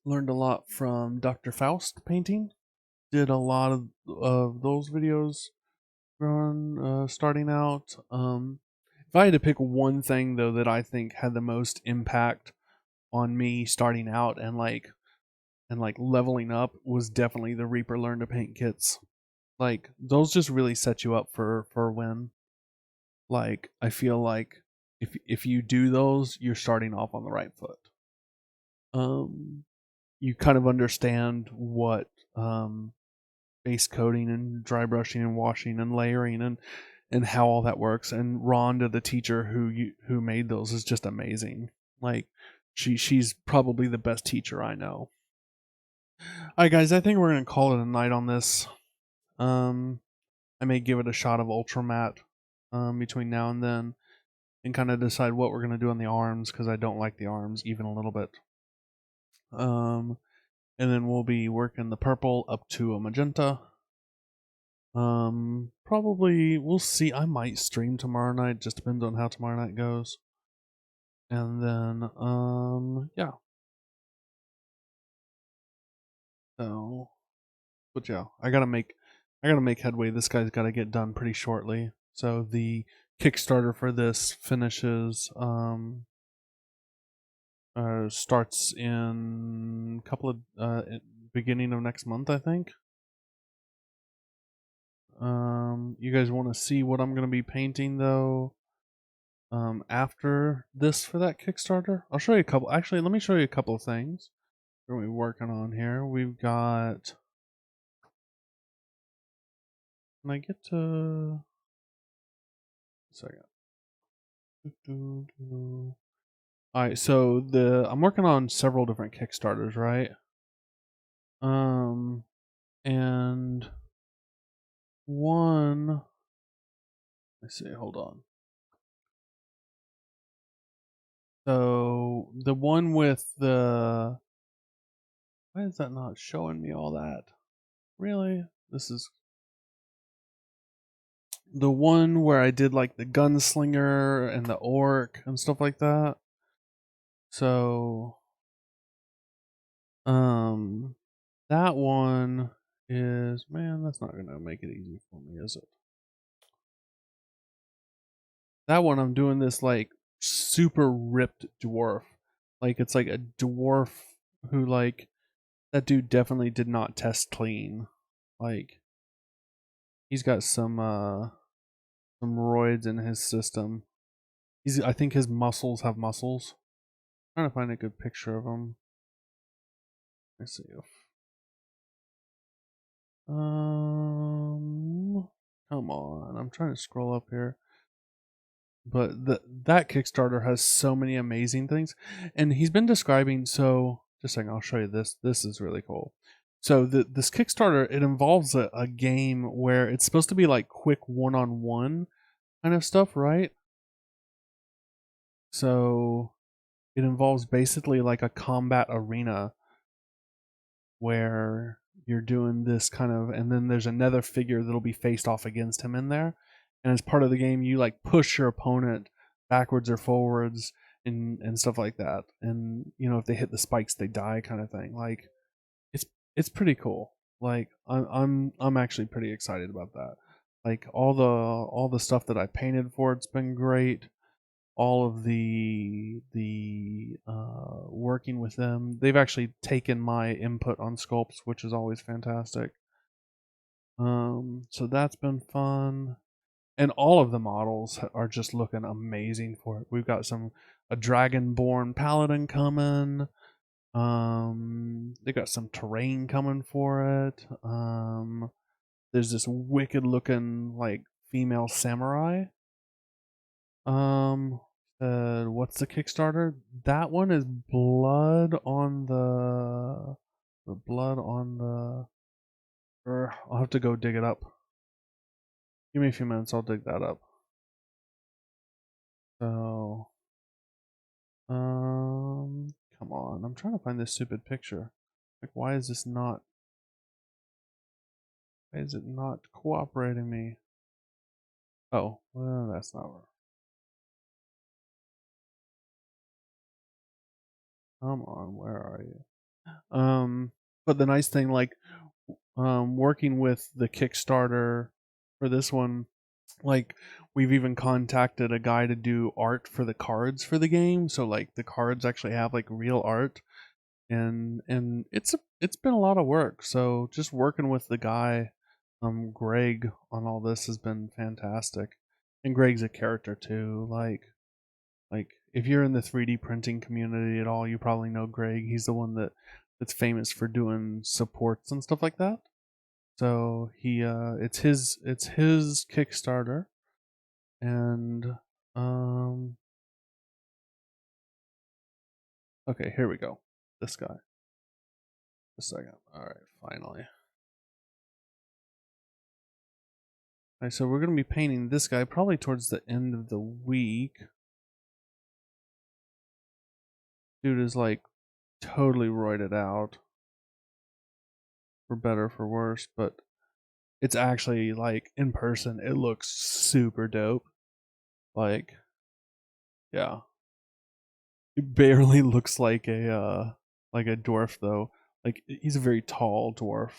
learned a lot from Dr. Faust painting. Did a lot of those videos growing starting out. If I had to pick one thing though that I think had the most impact on me starting out and like leveling up was definitely the Reaper Learn to Paint kits. Like those just really set you up for a win. Like I feel like if you do those, you're starting off on the right foot. Um, you kind of understand what base coating and dry brushing and washing and layering and how all that works. And Rhonda, the teacher who made those, is just amazing. Like she's probably the best teacher I know. All right, guys, I think we're gonna call it a night on this. I may give it a shot of ultra matte between now and then, and kind of decide what we're gonna do on the arms because I don't like the arms even a little bit. And then we'll be working the purple up to a magenta. Probably we'll see. I might stream tomorrow night. Just depends on how tomorrow night goes. And then, yeah. So, but yeah, I gotta make headway. This guy's got to get done pretty shortly. So the Kickstarter for this finishes starts in a couple of beginning of next month, I think. You guys want to see what I'm going to be painting though after this for that Kickstarter? I'll show you a couple. Actually, let me show you a couple of things we're going to be working on here. We've got. Can I get to? A second. All right, so I'm working on several different Kickstarters, right? And one. Let's see. Hold on. So the one with the. Why is that not showing me all that? Really? This is the one where I did like the gunslinger and the orc and stuff like that. So, that one is, man, that's not gonna make it easy for me, is it? That one I'm doing this like super ripped dwarf. Like it's like a dwarf who like that dude definitely did not test clean. Like he's got some roids in his system. I think his muscles have muscles. I'm trying to find a good picture of him. Let's see if come on. I'm trying to scroll up here. But that Kickstarter has so many amazing things. And he's been describing, so just a second, I'll show you this. This is really cool. So this Kickstarter, it involves a game where it's supposed to be like quick one-on-one kind of stuff, right? So it involves basically like a combat arena where you're doing this kind of, and then there's another figure that'll be faced off against him in there. And as part of the game, you like push your opponent backwards or forwards and stuff like that. And you know, if they hit the spikes, they die, kind of thing. Like it's pretty cool. Like I'm actually pretty excited about that. Like all the stuff that I painted for it's been great. All of the working with them, they've actually taken my input on sculpts, which is always fantastic. So that's been fun, and all of the models are just looking amazing for it. We've got a dragonborn paladin coming. They got some terrain coming for it. There's this wicked looking like female samurai. What's the Kickstarter? That one is blood on the blood on the. I'll have to go dig it up. Give me a few minutes. I'll dig that up. So, come on. I'm trying to find this stupid picture. Like, why is this not? Why is it not cooperating me? Oh, well, that's not where. Come on, where are you? But the nice thing, like, working with the Kickstarter for this one, like we've even contacted a guy to do art for the cards for the game, so like the cards actually have like real art, and it's been a lot of work. So just working with the guy, Greg, on all this has been fantastic. And Greg's a character too. Like if you're in the 3D printing community at all, you probably know Greg. He's the one that's famous for doing supports and stuff like that. So it's his Kickstarter, and um okay, here we go. This guy. A second. All right, finally. All right, so we're gonna be painting this guy probably towards the end of the week. Dude is like totally roided out, for better for worse, but it's actually like in person. It looks super dope. Like, yeah, it barely looks like a dwarf though. Like he's a very tall dwarf.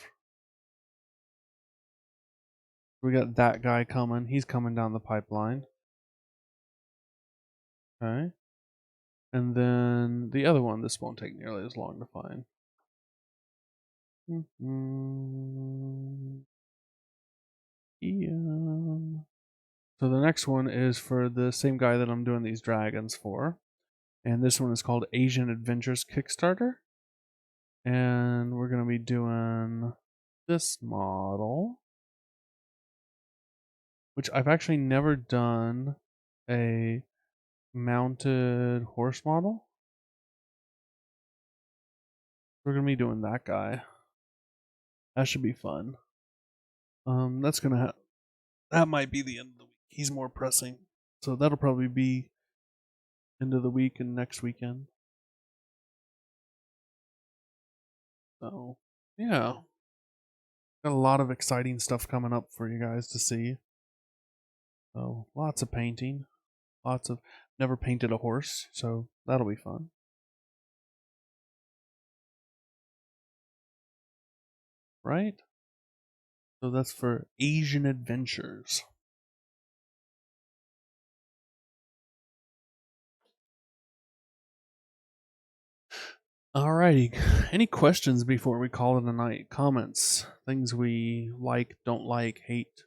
We got that guy coming. He's coming down the pipeline. Okay. And then the other one, this won't take nearly as long to find. Yeah. So the next one is for the same guy that I'm doing these dragons for. And this one is called Asian Adventures Kickstarter. And we're going to be doing this model, which I've actually never done a mounted horse model. We're going to be doing that guy. That should be fun. That's going to that might be the end of the week. He's more pressing. So that'll probably be end of the week and next weekend. So, yeah. Got a lot of exciting stuff coming up for you guys to see. So, lots of painting. Lots of never painted a horse, so that'll be fun. Right? So that's for Asian Adventures. Alrighty. Any questions before we call it a night? Comments, things we like, don't like, hate.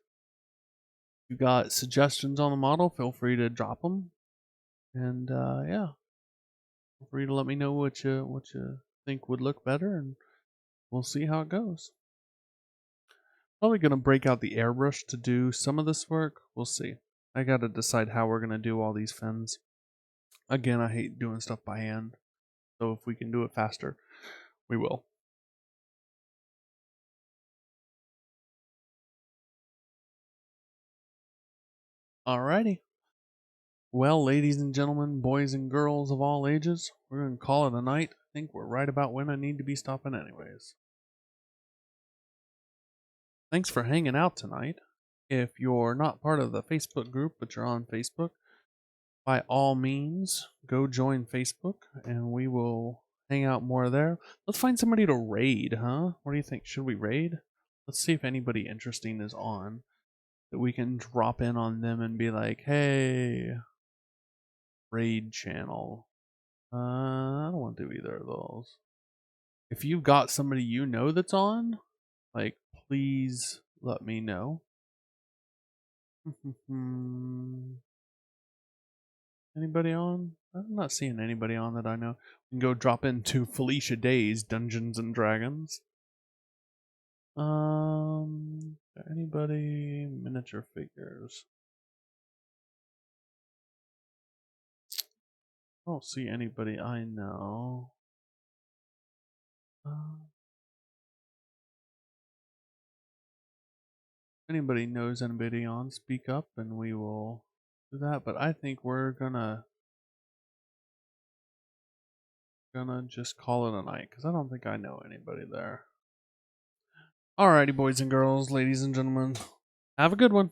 If you got suggestions on the model, feel free to drop them. And yeah, feel free to let me know what you think would look better, and we'll see how it goes. Probably gonna break out the airbrush to do some of this work. We'll see. I gotta decide how we're gonna do all these fins. Again, I hate doing stuff by hand, so if we can do it faster, we will. Alrighty. Well, ladies and gentlemen, boys and girls of all ages, we're going to call it a night. I think we're right about when I need to be stopping anyways. Thanks for hanging out tonight. If you're not part of the Facebook group, but you're on Facebook, by all means, go join Facebook and we will hang out more there. Let's find somebody to raid, huh? What do you think? Should we raid? Let's see if anybody interesting is on that we can drop in on them and be like, hey, raid channel. I don't want to do either of those. If you've got somebody you know that's on, like, please let me know. Anybody on? I'm not seeing anybody on that I know. We can go drop into Felicia Day's Dungeons and Dragons. Anybody miniature figures? I don't see anybody I know. Anybody knows anybody on, speak up and we will do that. But I think we're gonna just call it a night because I don't think I know anybody there. Alrighty, boys and girls, ladies and gentlemen, have a good one.